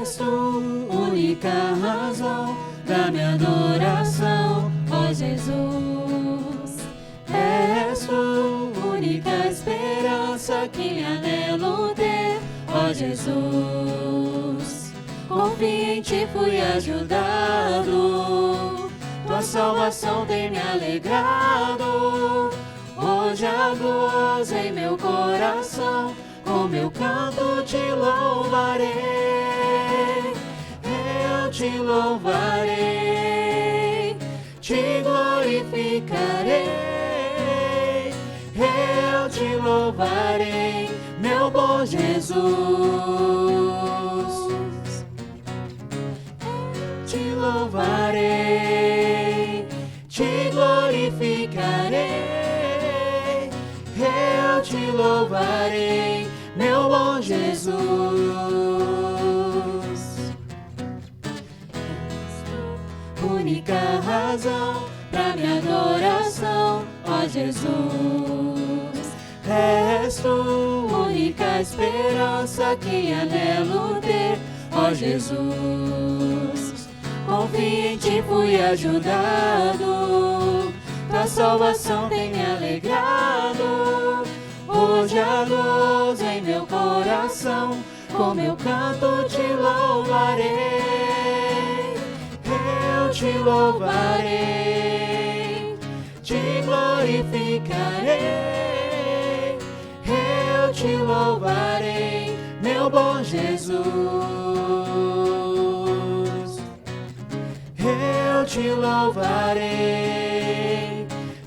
És tu, única razão da minha adoração, ó Jesus. És tu, única esperança que anelo ter, ó Jesus. Confio em ti, fui ajudado, tua salvação tem me alegrado. Hoje há gozo em meu coração, com meu canto te louvarei. Eu te louvarei, te glorificarei. Eu te louvarei, meu bom Jesus. Te louvarei, te glorificarei. Eu te louvarei, meu bom Jesus. Única razão pra minha adoração, ó Jesus. És tu, única esperança que anelo ter, ó Jesus. Confio em ti, fui ajudado, tua salvação tem me alegrado. Hoje há gozo em meu coração, com meu canto te louvarei. Eu te louvarei, te glorificarei. Eu te louvarei, meu bom Jesus. Eu te louvarei,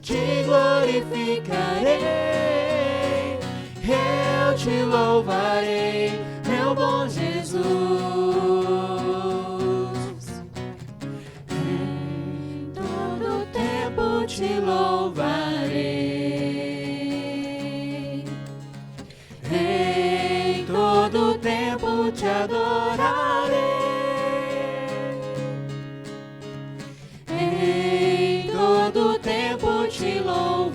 te glorificarei. Eu te louvarei, meu bom Jesus. Em todo tempo te louvarei. Em todo tempo te adorarei. Em todo tempo te louvarei.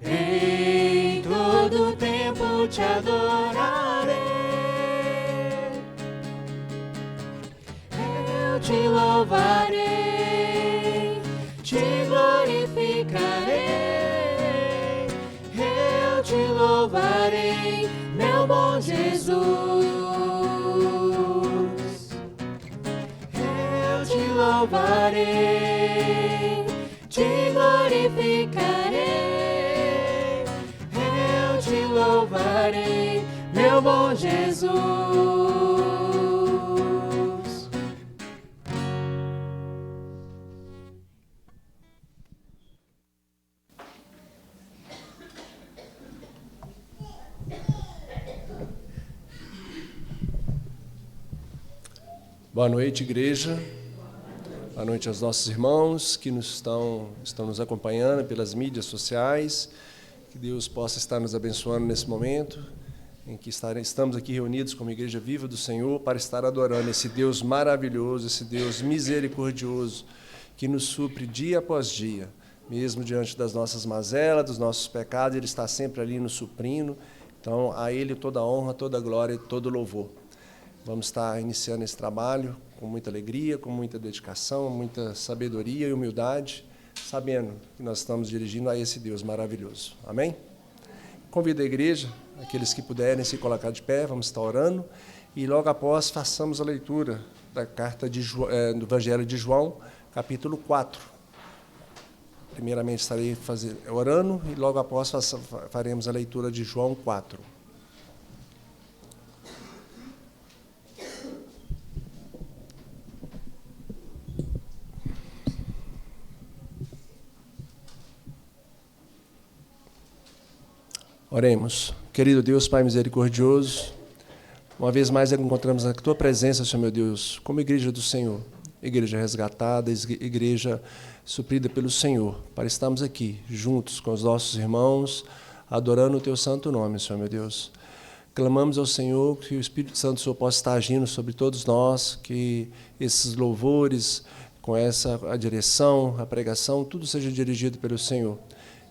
Em todo tempo te adorarei. Eu te louvarei, te glorificarei. Eu te louvarei, meu bom Jesus. Eu te louvarei, te glorificarei. Eu te louvarei, meu bom Jesus. Boa noite, igreja. Boa noite aos nossos irmãos que estão nos acompanhando pelas mídias sociais. Que Deus possa estar nos abençoando nesse momento em que estamos aqui reunidos como Igreja Viva do Senhor para estar adorando esse Deus maravilhoso, esse Deus misericordioso que nos supre dia após dia, mesmo diante das nossas mazelas, dos nossos pecados, Ele está sempre ali nos suprindo. Então, a Ele toda a honra, toda a glória e todo o louvor. Vamos estar iniciando esse trabalho com muita alegria, com muita dedicação, muita sabedoria e humildade, sabendo que nós estamos dirigindo a esse Deus maravilhoso. Amém? Convido a igreja, aqueles que puderem se colocar de pé, vamos estar orando, e logo após façamos a leitura da carta do Evangelho de João, capítulo 4. Primeiramente estarei orando e logo após faremos a leitura de João 4. Oremos. Querido Deus, Pai misericordioso, uma vez mais encontramos a Tua presença, Senhor meu Deus, como igreja do Senhor, igreja resgatada, igreja suprida pelo Senhor, para estarmos aqui, juntos com os nossos irmãos, adorando o Teu santo nome, Senhor meu Deus. Clamamos ao Senhor que o Espírito Santo do Senhor possa estar agindo sobre todos nós, que esses louvores, com a direção, a pregação, tudo seja dirigido pelo Senhor.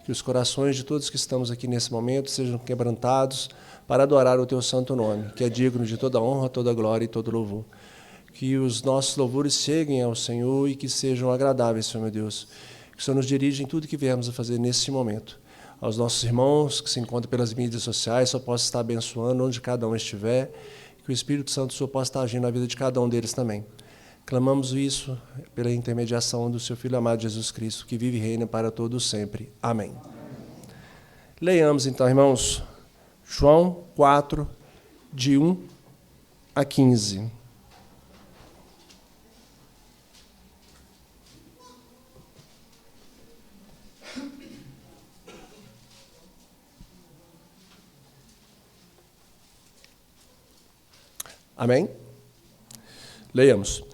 que os corações de todos que estamos aqui nesse momento sejam quebrantados para adorar o teu santo nome, que é digno de toda honra, toda glória e todo louvor. Que os nossos louvores cheguem ao Senhor e que sejam agradáveis, Senhor meu Deus. Que o Senhor nos dirija em tudo que viemos a fazer nesse momento. Aos nossos irmãos que se encontram pelas mídias sociais, só possa estar abençoando onde cada um estiver, que o Espírito Santo Senhor possa estar agindo na vida de cada um deles também. Clamamos isso pela intermediação do seu Filho amado Jesus Cristo, que vive e reina para todos sempre. Amém. Leiamos então, irmãos, João 4, de 1 a 15. Amém? Leiamos.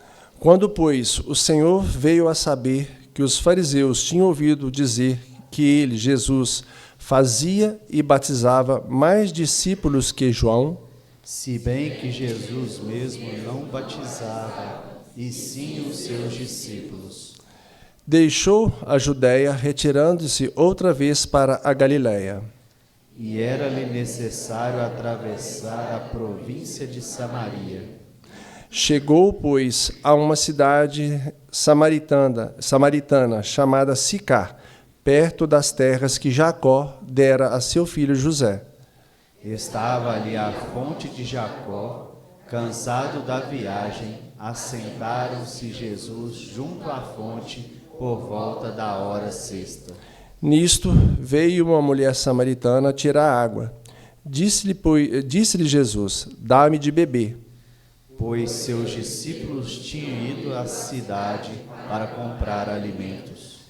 Quando, pois, o Senhor veio a saber que os fariseus tinham ouvido dizer que ele, Jesus, fazia e batizava mais discípulos que João, se bem que Jesus mesmo não batizava, e sim os seus discípulos, deixou a Judéia, retirando-se outra vez para a Galiléia. E era-lhe necessário atravessar a província de Samaria. Chegou, pois, a uma cidade samaritana chamada Sicar, perto das terras que Jacó dera a seu filho José. Estava ali a fonte de Jacó. Cansado da viagem, assentaram-se Jesus junto à fonte por volta da hora sexta. Nisto veio uma mulher samaritana tirar água. Disse-lhe Jesus: dá-me de beber. Pois seus discípulos tinham ido à cidade para comprar alimentos.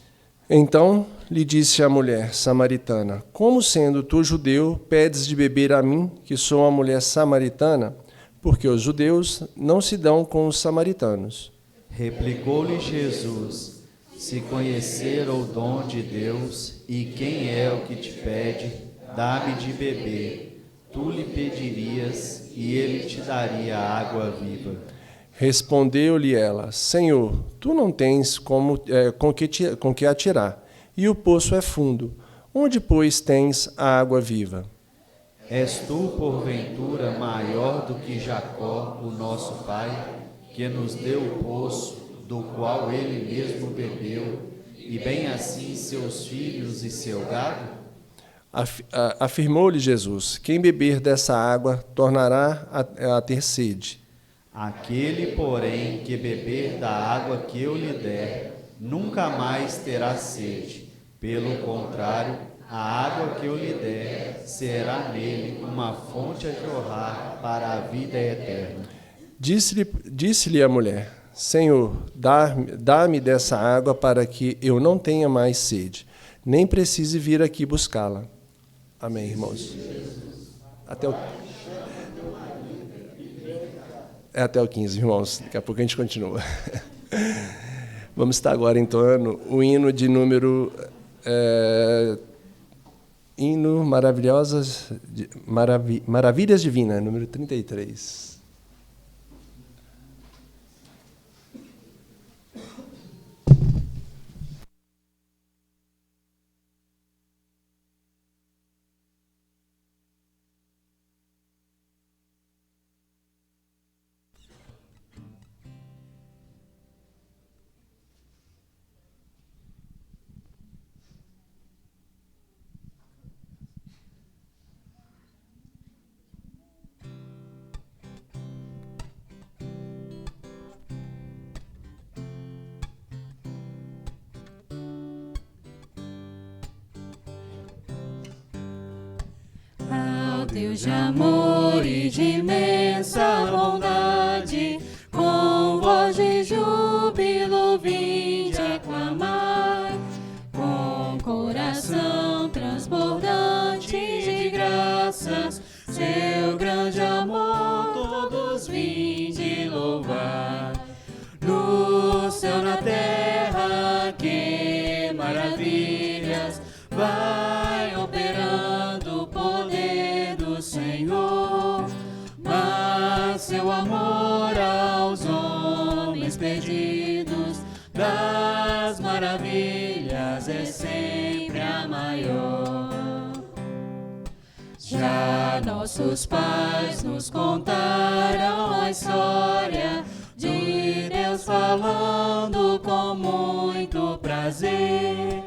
Então lhe disse a mulher samaritana: como sendo tu judeu, pedes de beber a mim, que sou uma mulher samaritana? Porque os judeus não se dão com os samaritanos. Replicou-lhe Jesus: se conhecer o dom de Deus e quem é o que te pede, dá-me de beber. Tu lhe pedirias e ele te daria água viva. Respondeu-lhe ela: Senhor, tu não tens com que atirar, e o poço é fundo. Onde, pois, tens a água viva? És tu, porventura, maior do que Jacó, o nosso pai, que nos deu o poço, do qual ele mesmo bebeu, e bem assim seus filhos e seu gado? Afirmou-lhe Jesus: quem beber dessa água tornará a ter sede. Aquele, porém, que beber da água que eu lhe der, nunca mais terá sede. Pelo contrário, a água que eu lhe der será nele uma fonte a jorrar para a vida eterna. Disse-lhe a mulher: Senhor, dá-me dessa água para que eu não tenha mais sede, nem precise vir aqui buscá-la. Amém, irmãos. Até o 15, irmãos. Daqui a pouco a gente continua. Vamos estar agora entoando o hino de número... hino Maravilhas Divinas, número 33. Deus de amor e de imensa bondade, com voz de júbilo vinde aclamar, com coração transbordante de graças, seu grande amor todos vinde louvar. No céu, na terra, que maravilhas vai operando o poder do Senhor, mas seu amor aos homens perdidos das maravilhas é sempre a maior. maior. Já nossos pais nos contaram a história de Deus falando com muito prazer,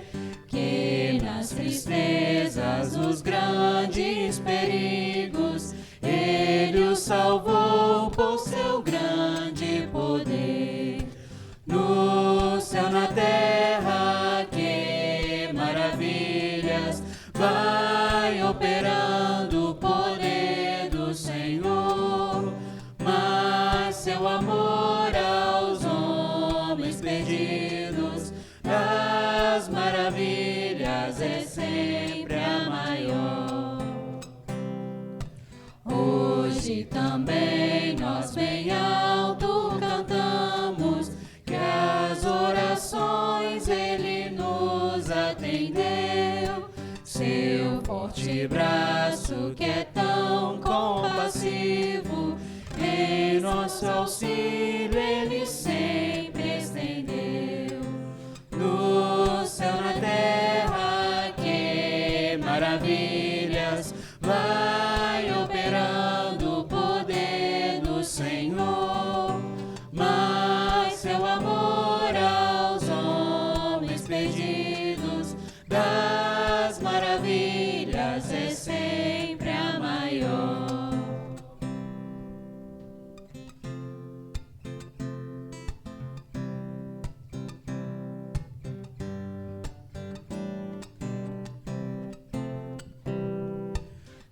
que nas tristezas, nos grandes perigos, Ele os salvou por seu grande poder. No céu, na terra, que maravilhas vai operando o poder do Senhor, mas seu amor aos homens perdidos das maravilhas é sempre a maior. Hoje também nós bem alto cantamos que as orações Ele nos atendeu. Seu forte braço que é tão compassivo, em nosso auxílio Ele sempre estendeu. No céu, na terra, que maravilhas vai operando o poder do Senhor, mas seu amor aos homens perdidos das maravilhas é sempre a maior.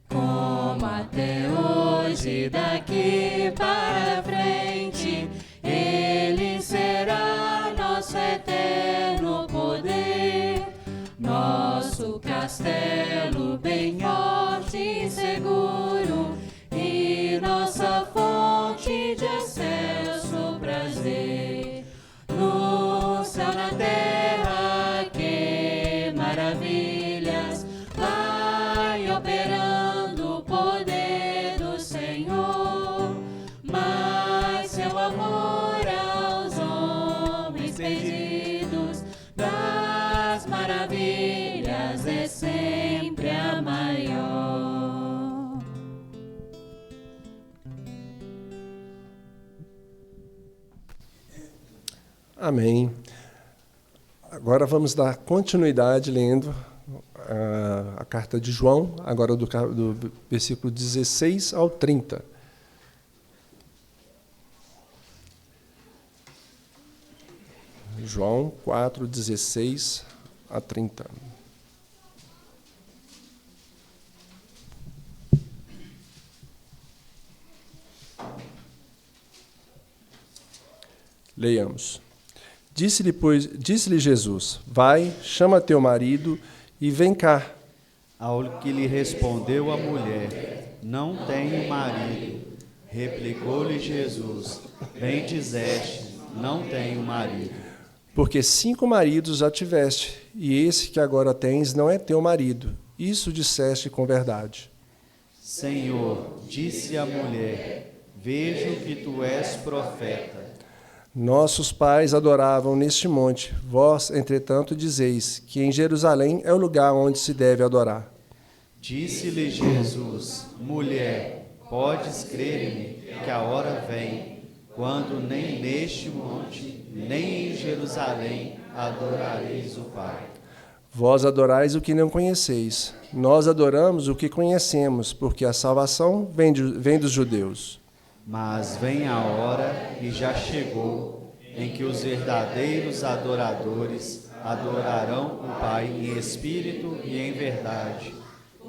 Como até hoje, daqui para frente, Ele será nosso eterno poder, nosso castelo bem forte e seguro, e nossa fonte de excelso prazer. No céu, na terra, que maravilhas vai operando o poder do Senhor, mas seu amor aos homens perdidos das maravilhas é sempre a maior. Amém. Agora vamos dar continuidade lendo a carta de João, agora do versículo 16 ao 30. João 4, 16 a 30. Leiamos. Disse-lhe Jesus: Vai, chama teu marido e vem cá. Ao que lhe respondeu a mulher: Não tenho marido. Replicou-lhe Jesus: Bem dizeste, não tenho marido. Porque 5 maridos já tiveste, e esse que agora tens não é teu marido. Isso disseste com verdade. Senhor, disse a mulher, vejo que tu és profeta. Nossos pais adoravam neste monte. Vós, entretanto, dizeis que em Jerusalém é o lugar onde se deve adorar. Disse-lhe Jesus, mulher, podes crer-me que a hora vem, quando nem neste monte, nem em Jerusalém adorareis o Pai. Vós adorais o que não conheceis. Nós adoramos o que conhecemos, porque a salvação vem dos judeus. Mas vem a hora, e já chegou, em que os verdadeiros adoradores adorarão o Pai em espírito e em verdade,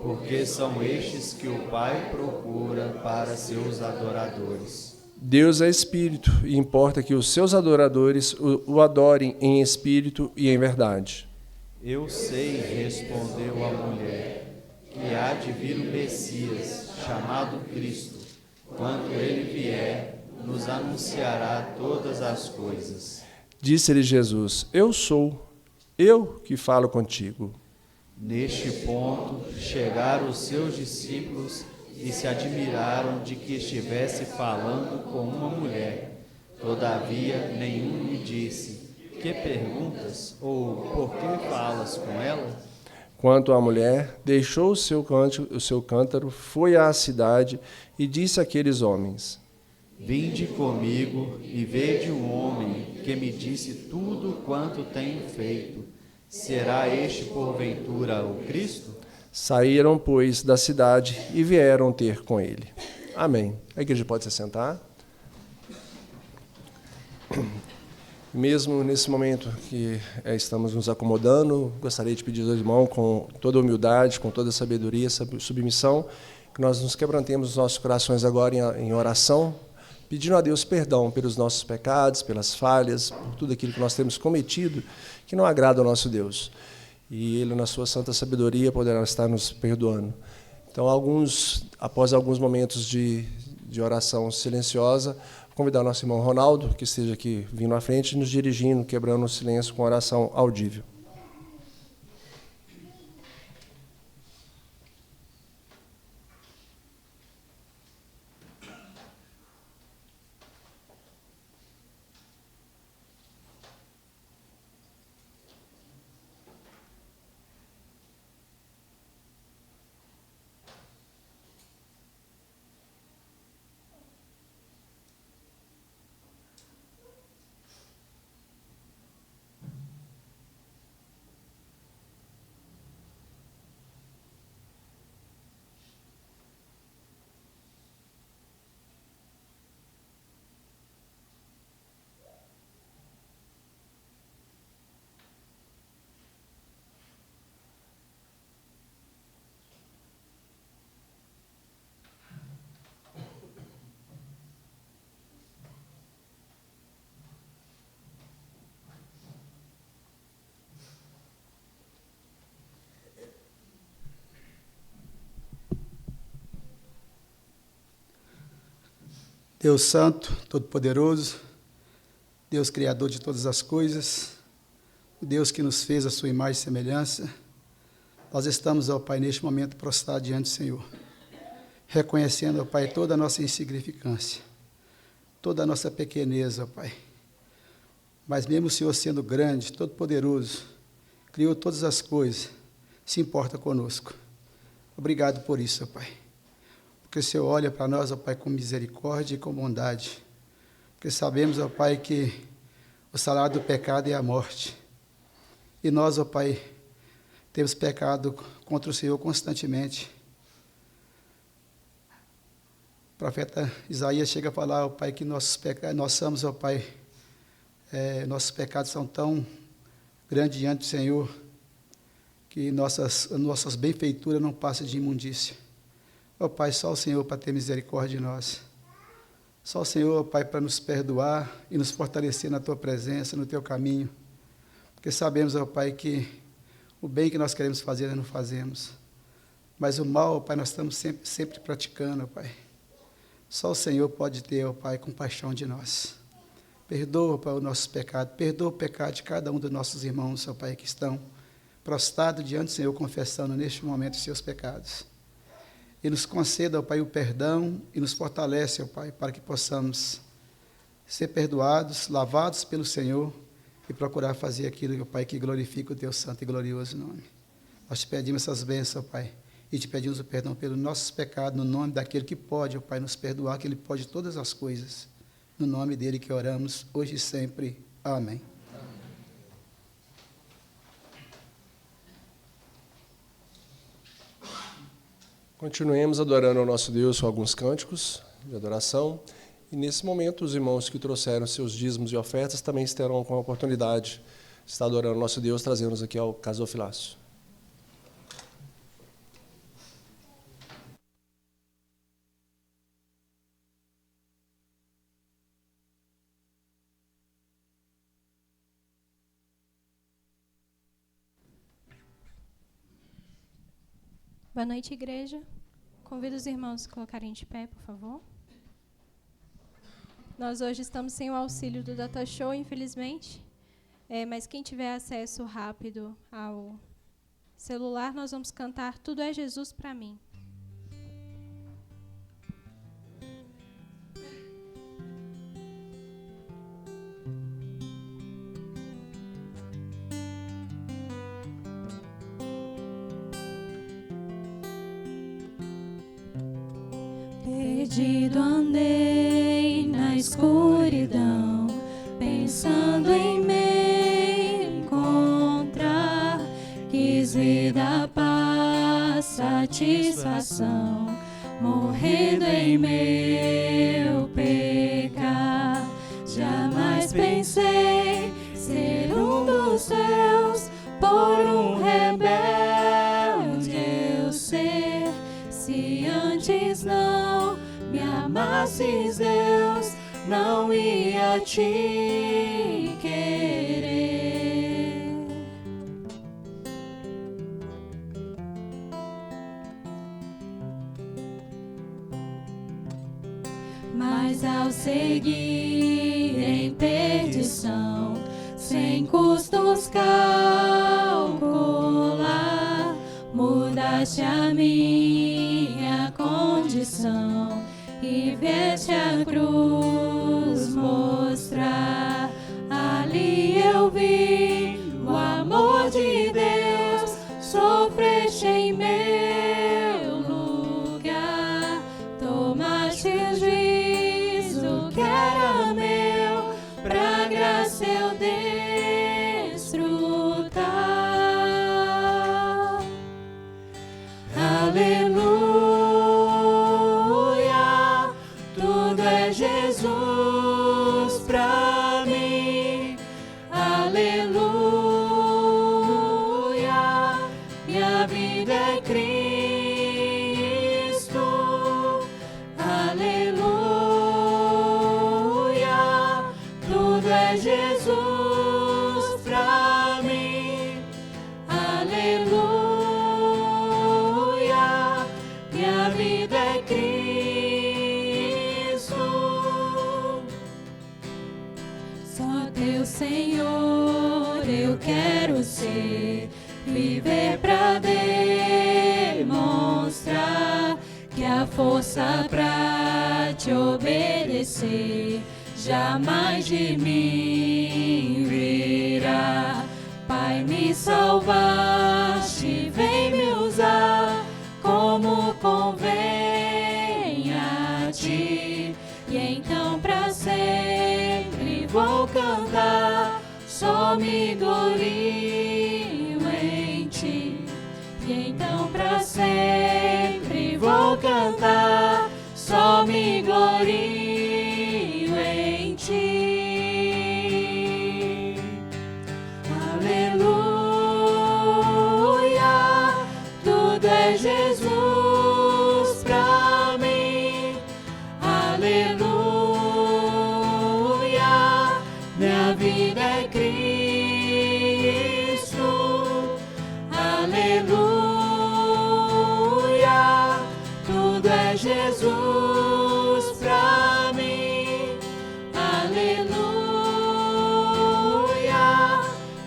porque são estes que o Pai procura para seus adoradores. Deus é espírito, e importa que os seus adoradores o adorem em espírito e em verdade. Eu sei, respondeu a mulher, que há de vir o Messias, chamado Cristo. Quando ele vier, nos anunciará todas as coisas. Disse-lhe Jesus: Eu sou, eu que falo contigo. Neste ponto, chegaram os seus discípulos e se admiraram de que estivesse falando com uma mulher. Todavia, nenhum lhe disse: Que perguntas? Ou por que falas com ela? Quanto à mulher, deixou o seu cântaro, foi à cidade e disse àqueles homens: Vinde comigo e vede um homem que me disse tudo quanto tenho feito. Será este porventura o Cristo? Saíram, pois, da cidade e vieram ter com ele. Amém. A igreja pode se sentar. Mesmo nesse momento que estamos nos acomodando, gostaria de pedir ao irmão, com toda humildade, com toda sabedoria, submissão, que nós nos quebrantemos os nossos corações agora em oração, pedindo a Deus perdão pelos nossos pecados, pelas falhas, por tudo aquilo que nós temos cometido, que não agrada ao nosso Deus. E Ele, na sua santa sabedoria, poderá estar nos perdoando. Então, após alguns momentos de oração silenciosa, convidar o nosso irmão Ronaldo, que esteja aqui vindo à frente, nos dirigindo, quebrando o silêncio com oração audível. Deus Santo, Todo-Poderoso, Deus Criador de todas as coisas, Deus que nos fez a sua imagem e semelhança, nós estamos, ó Pai, neste momento prostrados diante do Senhor, reconhecendo, ó Pai, toda a nossa insignificância, toda a nossa pequenez, ó Pai. Mas mesmo o Senhor sendo grande, todo-poderoso, criou todas as coisas, se importa conosco. Obrigado por isso, ó Pai. Porque o Senhor olha para nós, ó Pai, com misericórdia e com bondade. Porque sabemos, ó Pai, que o salário do pecado é a morte. E nós, ó Pai, temos pecado contra o Senhor constantemente. O profeta Isaías chega a falar, ó Pai, que nossos pecados, ó Pai, nossos pecados são tão grandes diante do Senhor, que nossas benfeituras não passam de imundícia. Ó Pai, só o Senhor para ter misericórdia de nós. Só o Senhor, ó Pai, para nos perdoar e nos fortalecer na Tua presença, no Teu caminho. Porque sabemos, ó Pai, que o bem que nós queremos fazer, nós não fazemos. Mas o mal, ó Pai, nós estamos sempre praticando, ó Pai. Só o Senhor pode ter, ó Pai, compaixão de nós. Perdoa, ó Pai, o nosso pecado. Perdoa o pecado de cada um dos nossos irmãos, ó Pai, que estão prostrados diante do Senhor, confessando neste momento os seus pecados. E nos conceda, ó Pai, o perdão e nos fortalece, ó Pai, para que possamos ser perdoados, lavados pelo Senhor e procurar fazer aquilo, ó Pai, que glorifica o Teu santo e glorioso nome. Nós te pedimos essas bênçãos, ó Pai, e te pedimos o perdão pelos nossos pecados, no nome daquele que pode, ó Pai, nos perdoar, que Ele pode todas as coisas. No nome dEle que oramos, hoje e sempre. Amém. Continuemos adorando ao nosso Deus com alguns cânticos de adoração. E nesse momento, os irmãos que trouxeram seus dízimos e ofertas também estarão com a oportunidade de estar adorando ao nosso Deus, trazendo-nos aqui ao gasofilácio. Boa noite, igreja. Convido os irmãos a se colocarem de pé, por favor. Nós hoje estamos sem o auxílio do Data Show, infelizmente. Mas quem tiver acesso rápido ao celular, nós vamos cantar Tudo é Jesus para mim. Perdido andei na escuridão, pensando em me encontrar. Quis vida, paz, satisfação, morrendo em meu pecar. Jamais pensei ser um dos teus, por um rebelde eu ser. Se antes não me amasses, Deus, não ia te querer. Mas ao seguir em perdição, sem custos calcular, mudaste a minha condição e vieste a cruz mostrar. Ali eu vi o amor de Deus, sofreste em meu lugar. Tomaste o juízo que era meu, pra graça eu desfrutar. Aleluia, tudo é Jesus pra mim. Aleluia, minha vida é Cristo. Aleluia, tudo é Jesus pra mim. Aleluia, minha vida é Cristo. Só teu Senhor eu quero ser, viver pra demonstrar que a força pra te obedecer jamais de mim virá. Pai, me salvaste, vem me usar como convém a ti. E então pra sempre vou cantar, só me glorio em ti. E então pra sempre vou cantar, só me glorio em ti. Aleluia, tudo é Jesus pra mim. Aleluia, minha vida é Cristo. Aleluia, tudo é Jesus pra mim. Aleluia,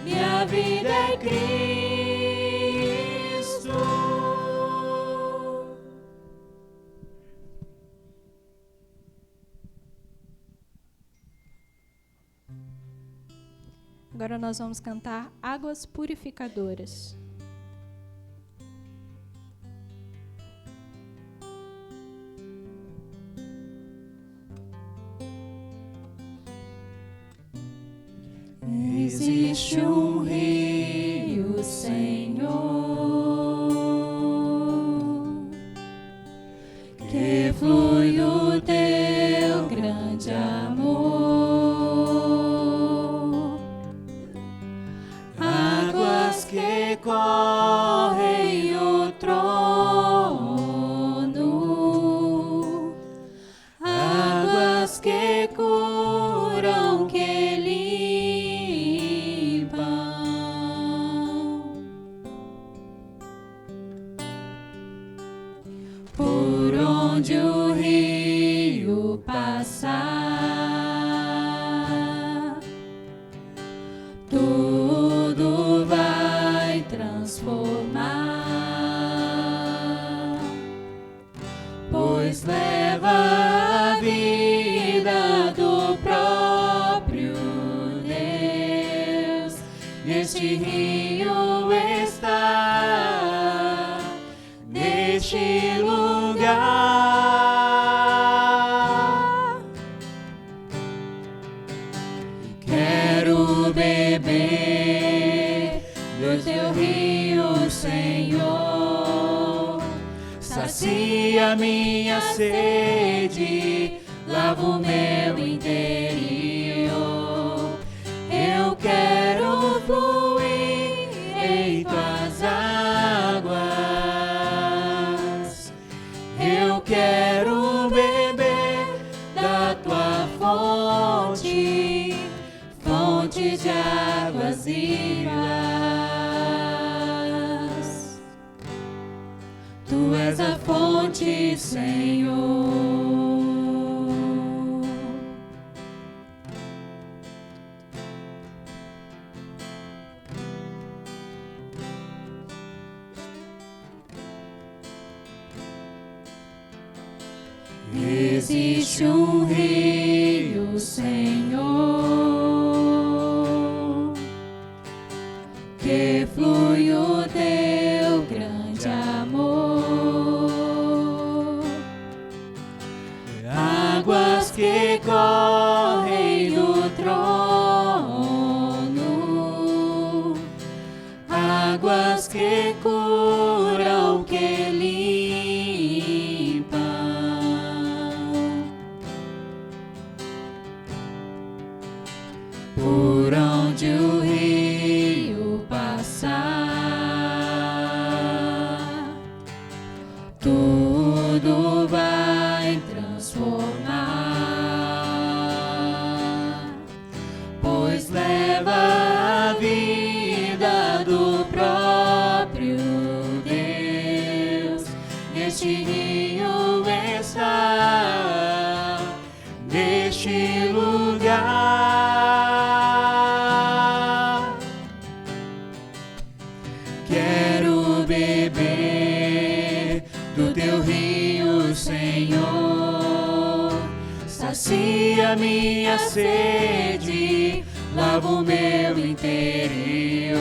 minha vida é Cristo. Agora nós vamos cantar Águas Purificadoras. Existe um rio, Senhor, que flui do teu grande amor. Águas que correm o trono, águas que curam, que limpam. Por onde o rio passar, tudo vai transformar, pois leva a vida do próprio Deus. Neste rio está, neste lugar. sacia minha sede, lava o meu interior. Eu quero fluir em tuas águas. Eu quero beber da tua fonte, fonte de águas vivas. Tu és a fonte, Senhor. Existe um rio, Senhor, que flui o teu grande amor. Águas que correm do trono, águas que curam, que limpam. Por onde o rio passar, tudo vai transformar, pois leva a vida do próprio Deus. Neste rio está, neste lugar. Quero beber do teu rio, Senhor. Sacia minha sede, lava o meu interior.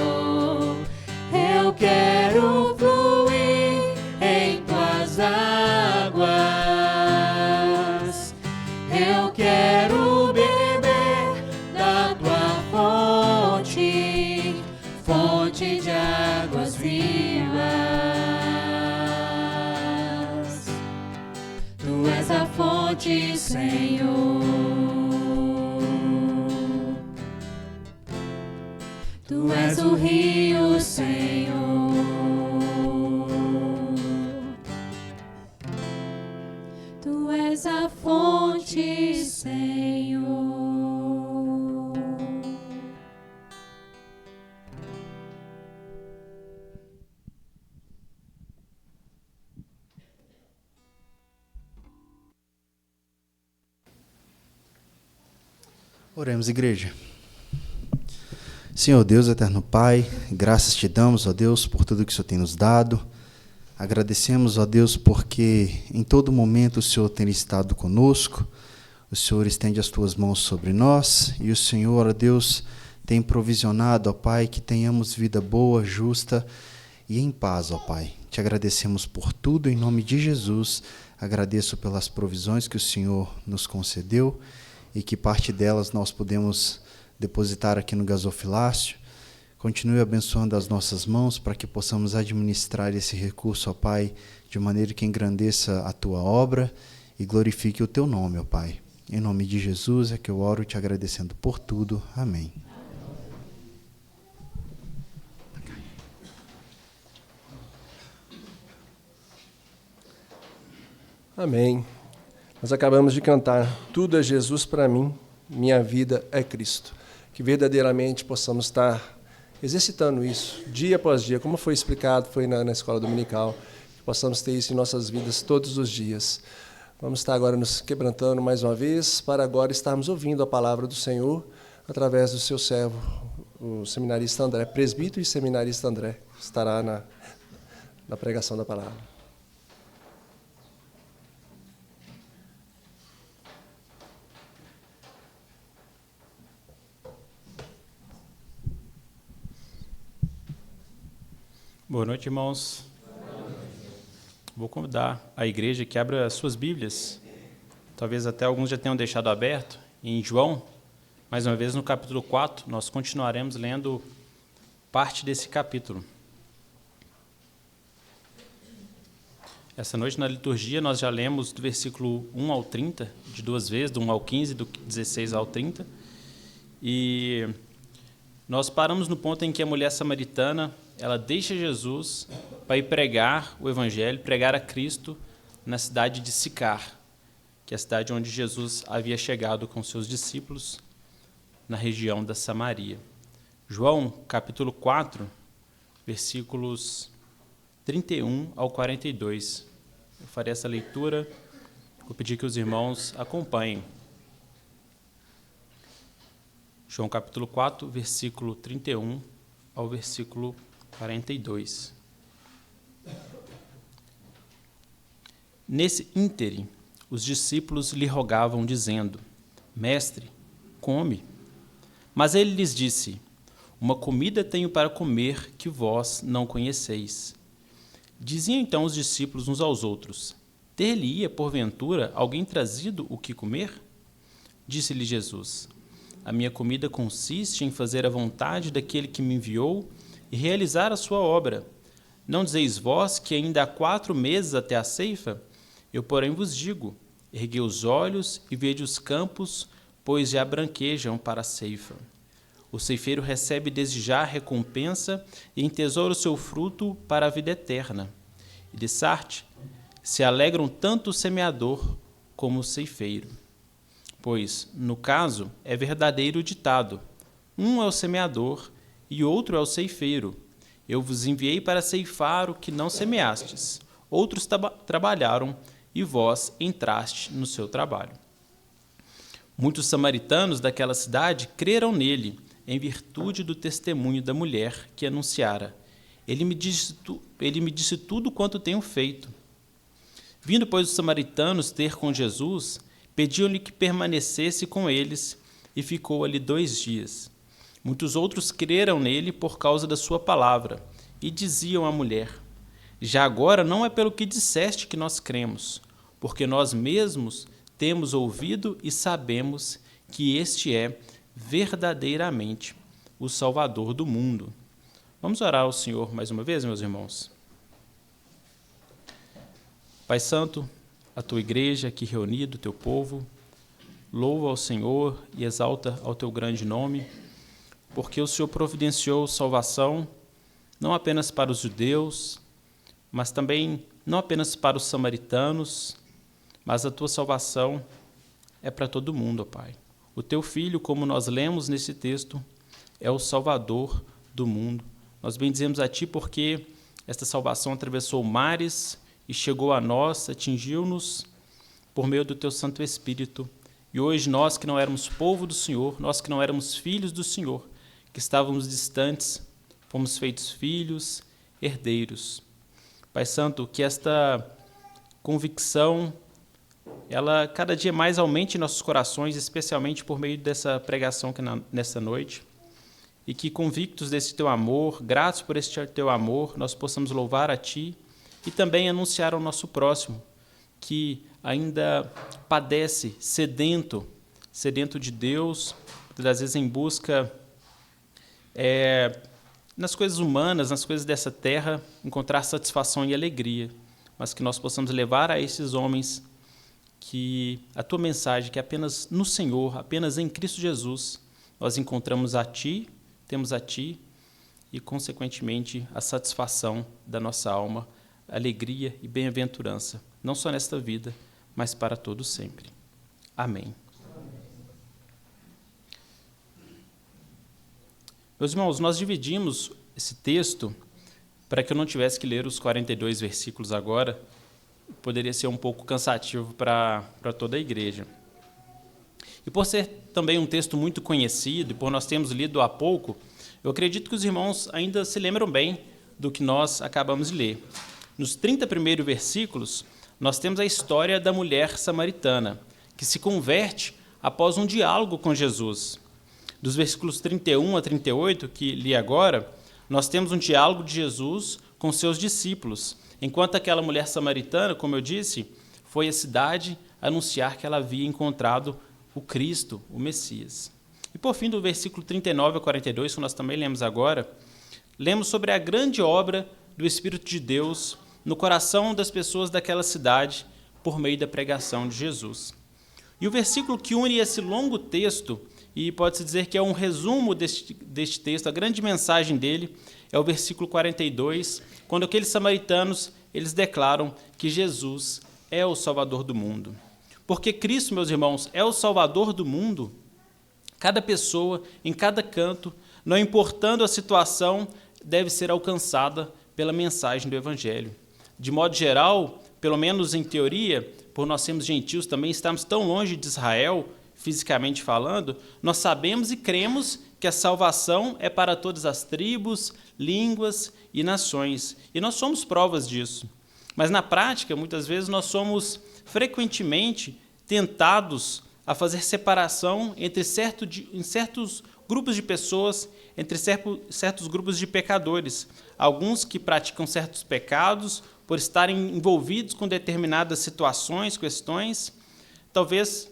Eu quero fluir em tuas águas. Eu quero beber da tua fonte, fonte de águas vivas. Tu és a fonte, Senhor. Tu és o rio, Senhor. Tu és a fonte, Senhor. Oremos, igreja. Senhor Deus, eterno Pai, graças te damos, ó Deus, por tudo que o Senhor tem nos dado. Agradecemos, ó Deus, porque em todo momento o Senhor tem estado conosco, o Senhor estende as tuas mãos sobre nós e o Senhor, ó Deus, tem provisionado, ó Pai, que tenhamos vida boa, justa e em paz, ó Pai. Te agradecemos por tudo, em nome de Jesus. Agradeço pelas provisões que o Senhor nos concedeu e que parte delas nós podemos depositar aqui no gasofilácio. Continue abençoando as nossas mãos para que possamos administrar esse recurso, ó Pai, de maneira que engrandeça a Tua obra e glorifique o Teu nome, ó Pai. Em nome de Jesus é que eu oro te agradecendo por tudo. Amém. Amém. Nós acabamos de cantar Tudo é Jesus para mim, minha vida é Cristo. Que verdadeiramente possamos estar exercitando isso dia após dia, como foi explicado, foi na escola dominical, que possamos ter isso em nossas vidas todos os dias. Vamos estar agora nos quebrantando mais uma vez, para agora estarmos ouvindo a palavra do Senhor através do seu servo, o seminarista André, presbítero e seminarista André, que estará na pregação da palavra. Boa noite, irmãos. Vou convidar a igreja que abra as suas Bíblias. Talvez até alguns já tenham deixado aberto. Em João, mais uma vez no capítulo 4, nós continuaremos lendo parte desse capítulo. Essa noite na liturgia nós já lemos do versículo 1 ao 30, de 2 vezes, do 1 ao 15, do 16 ao 30. E nós paramos no ponto em que a mulher samaritana, ela deixa Jesus para ir pregar o evangelho, pregar a Cristo na cidade de Sicar, que é a cidade onde Jesus havia chegado com seus discípulos na região da Samaria. João, capítulo 4, versículos 31 ao 42. Eu farei essa leitura, vou pedir que os irmãos acompanhem. João capítulo 4, versículo 31 ao versículo 42. Nesse ínterim, os discípulos lhe rogavam, dizendo: Mestre, come. Mas ele lhes disse: Uma comida tenho para comer que vós não conheceis. Diziam então os discípulos uns aos outros: Ter-lhe-ia, porventura, alguém trazido o que comer? Disse-lhe Jesus: A minha comida consiste em fazer a vontade daquele que me enviou e realizar a sua obra. Não dizeis vós que ainda há 4 meses até a ceifa? Eu, porém, vos digo: erguei os olhos e vede os campos, pois já branquejam para a ceifa. O ceifeiro recebe desde já a recompensa e entesoura o seu fruto para a vida eterna. E de Sarte se alegram tanto o semeador como o ceifeiro. Pois, no caso, é verdadeiro o ditado: um é o semeador e outro é o ceifeiro. Eu vos enviei para ceifar o que não semeastes. Outros trabalharam e vós entraste no seu trabalho. Muitos samaritanos daquela cidade creram nele, em virtude do testemunho da mulher que anunciara: Ele me disse tudo quanto tenho feito. Vindo, pois, os samaritanos ter com Jesus, pediam-lhe que permanecesse com eles, e ficou ali 2 dias. Muitos outros creram nele por causa da sua palavra, e diziam à mulher: Já agora não é pelo que disseste que nós cremos, porque nós mesmos temos ouvido e sabemos que este é verdadeiramente o Salvador do mundo. Vamos orar ao Senhor mais uma vez, meus irmãos. Pai Santo, a tua igreja aqui reunida, o teu povo, louva ao Senhor e exalta ao teu grande nome, porque o Senhor providenciou salvação não apenas para os judeus, mas também não apenas para os samaritanos, mas a tua salvação é para todo mundo, ó Pai. O teu Filho, como nós lemos nesse texto, é o Salvador do mundo. Nós bendizemos a Ti porque esta salvação atravessou mares e chegou a nós, atingiu-nos por meio do Teu Santo Espírito. E hoje nós que não éramos povo do Senhor, nós que não éramos filhos do Senhor, que estávamos distantes, fomos feitos filhos, herdeiros. Pai Santo, que esta convicção ela cada dia mais aumente em nossos corações, especialmente por meio dessa pregação que nessa noite, e que convictos desse teu amor, gratos por este teu amor, nós possamos louvar a Ti e também anunciar ao nosso próximo que ainda padece sedento de Deus, muitas vezes em busca nas coisas humanas, nas coisas dessa terra, encontrar satisfação e alegria, mas que nós possamos levar a esses homens que a tua mensagem, que apenas no Senhor, apenas em Cristo Jesus, nós encontramos a Ti, temos a Ti e, consequentemente, a satisfação da nossa alma, alegria e bem-aventurança, não só nesta vida, mas para todo sempre. Amém. Meus irmãos, nós dividimos esse texto para que eu não tivesse que ler os 42 versículos agora, poderia ser um pouco cansativo para toda a igreja. E por ser também um texto muito conhecido, e por nós termos lido há pouco, eu acredito que os irmãos ainda se lembram bem do que nós acabamos de ler. Nos 30 primeiros versículos, nós temos a história da mulher samaritana, que se converte após um diálogo com Jesus. Dos versículos 31 a 38, que li agora, nós temos um diálogo de Jesus com seus discípulos, enquanto aquela mulher samaritana, como eu disse, foi à cidade anunciar que ela havia encontrado o Cristo, o Messias. E por fim, do versículo 39 a 42, que nós também lemos agora, lemos sobre a grande obra do Espírito de Deus no coração das pessoas daquela cidade por meio da pregação de Jesus. E o versículo que une esse longo texto, e pode-se dizer que é um resumo deste texto, a grande mensagem dele, é o versículo 42, quando aqueles samaritanos eles declaram que Jesus é o Salvador do mundo. Porque Cristo, meus irmãos, é o Salvador do mundo. Cada pessoa, em cada canto, não importando a situação, deve ser alcançada pela mensagem do Evangelho. De modo geral, pelo menos em teoria, por nós sermos gentios também, estamos tão longe de Israel, fisicamente falando, nós sabemos e cremos que a salvação é para todas as tribos, línguas e nações. E nós somos provas disso. Mas na prática, muitas vezes, nós somos frequentemente tentados a fazer separação entre certos grupos de pessoas, entre certos grupos de pecadores. Alguns que praticam certos pecados por estarem envolvidos com determinadas situações, questões. Talvez,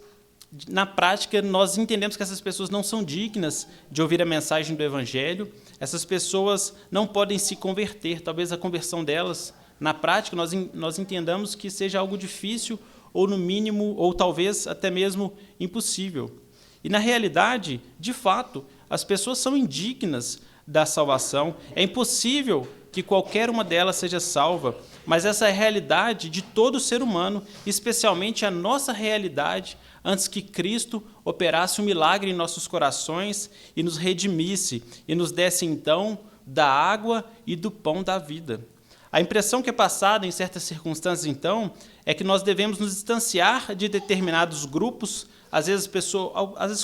na prática, nós entendemos que essas pessoas não são dignas de ouvir a mensagem do Evangelho. Essas pessoas não podem se converter. Talvez a conversão delas, na prática, nós entendamos que seja algo difícil, ou no mínimo, ou talvez até mesmo impossível. E na realidade, de fato, as pessoas são indignas da salvação. É impossível que qualquer uma delas seja salva, mas essa é a realidade de todo ser humano, especialmente a nossa realidade, antes que Cristo operasse um milagre em nossos corações e nos redimisse, e nos desse então da água e do pão da vida. A impressão que é passada em certas circunstâncias, então, é que nós devemos nos distanciar de determinados grupos, às vezes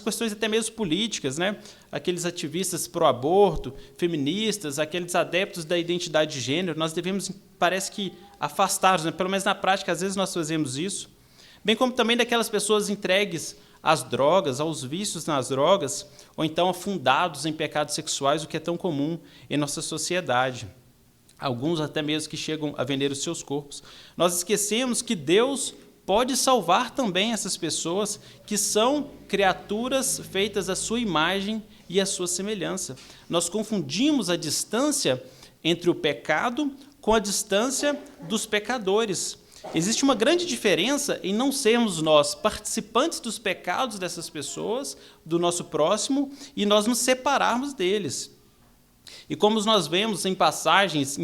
questões até mesmo políticas, né? Aqueles ativistas pró-aborto, feministas, aqueles adeptos da identidade de gênero, nós devemos, parece que, afastar-nos, né? Pelo menos na prática, às vezes nós fazemos isso, bem como também daquelas pessoas entregues às drogas, aos vícios nas drogas, ou então afundados em pecados sexuais, o que é tão comum em nossa sociedade. Alguns até mesmo que chegam a vender os seus corpos. Nós esquecemos que Deus pode salvar também essas pessoas que são criaturas feitas à sua imagem e à sua semelhança. Nós confundimos a distância entre o pecado com a distância dos pecadores. Existe uma grande diferença em não sermos nós participantes dos pecados dessas pessoas, do nosso próximo, e nós nos separarmos deles. E como nós vemos em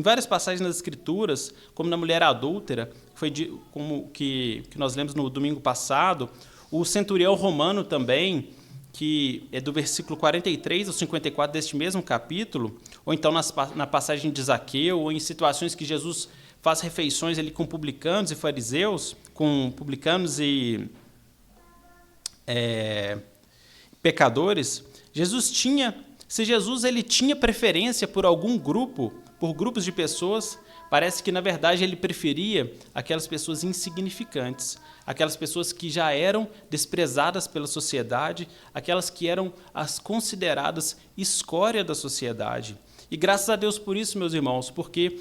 várias passagens nas Escrituras, como na mulher adúltera, que nós lemos no domingo passado, o centurião romano também, que é do versículo 43 ao 54 deste mesmo capítulo, ou então na passagem de Zaqueu, ou em situações que Jesus faz refeições ali com publicanos e fariseus, com publicanos e pecadores, se Jesus ele tinha preferência por algum grupo, por grupos de pessoas, parece que, na verdade, ele preferia aquelas pessoas insignificantes, aquelas pessoas que já eram desprezadas pela sociedade, aquelas que eram as consideradas escória da sociedade. E graças a Deus por isso, meus irmãos, porque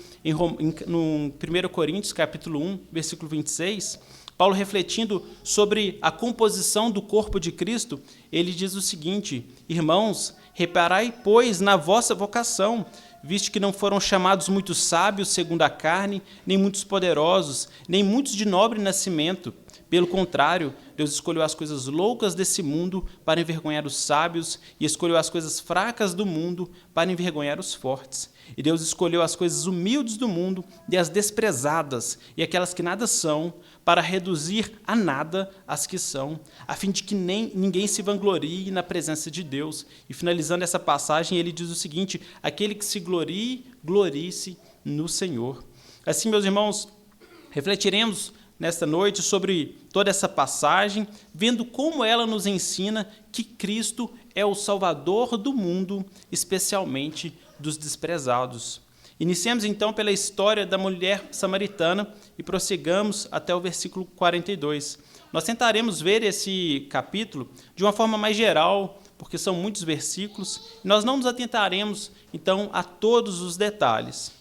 no 1 Coríntios, capítulo 1, versículo 26, Paulo, refletindo sobre a composição do corpo de Cristo, ele diz o seguinte: irmãos, reparai, pois, na vossa vocação, visto que não foram chamados muitos sábios segundo a carne, nem muitos poderosos, nem muitos de nobre nascimento. Pelo contrário, Deus escolheu as coisas loucas desse mundo para envergonhar os sábios, e escolheu as coisas fracas do mundo para envergonhar os fortes. E Deus escolheu as coisas humildes do mundo e as desprezadas, e aquelas que nada são, para reduzir a nada as que são, a fim de que ninguém se vanglorie na presença de Deus. E finalizando essa passagem, ele diz o seguinte: aquele que se glorie, glorie-se no Senhor. Assim, meus irmãos, refletiremos nesta noite sobre toda essa passagem, vendo como ela nos ensina que Cristo é o Salvador do mundo, especialmente dos desprezados. Iniciemos então pela história da mulher samaritana e prossigamos até o versículo 42. Nós tentaremos ver esse capítulo de uma forma mais geral, porque são muitos versículos, e nós não nos atentaremos então a todos os detalhes.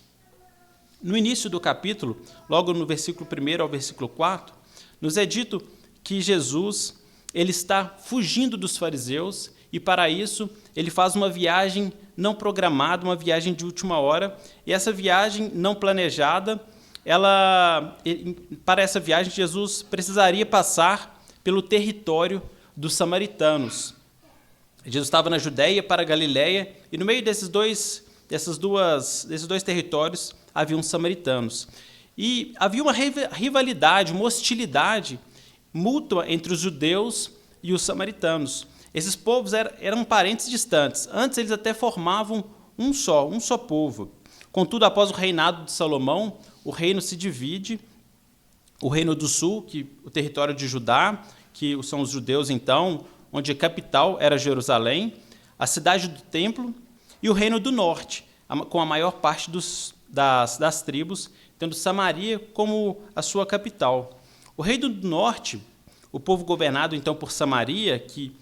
No início do capítulo, logo no versículo 1 ao versículo 4, nos é dito que Jesus ele está fugindo dos fariseus e, para isso, ele faz uma viagem não programada, uma viagem de última hora, e essa viagem não planejada para essa viagem, Jesus precisaria passar pelo território dos samaritanos. Jesus estava na Judéia para a Galiléia, e no meio desses dois territórios haviam os samaritanos. E havia uma rivalidade, uma hostilidade mútua entre os judeus e os samaritanos. Esses povos eram parentes distantes. Antes eles até formavam um só povo. Contudo, após o reinado de Salomão, o reino se divide. O reino do sul, o território de Judá, que são os judeus então, onde a capital era Jerusalém, a cidade do templo, e o reino do norte, com a maior parte das tribos, tendo Samaria como a sua capital. O reino do norte, o povo governado então por Samaria, que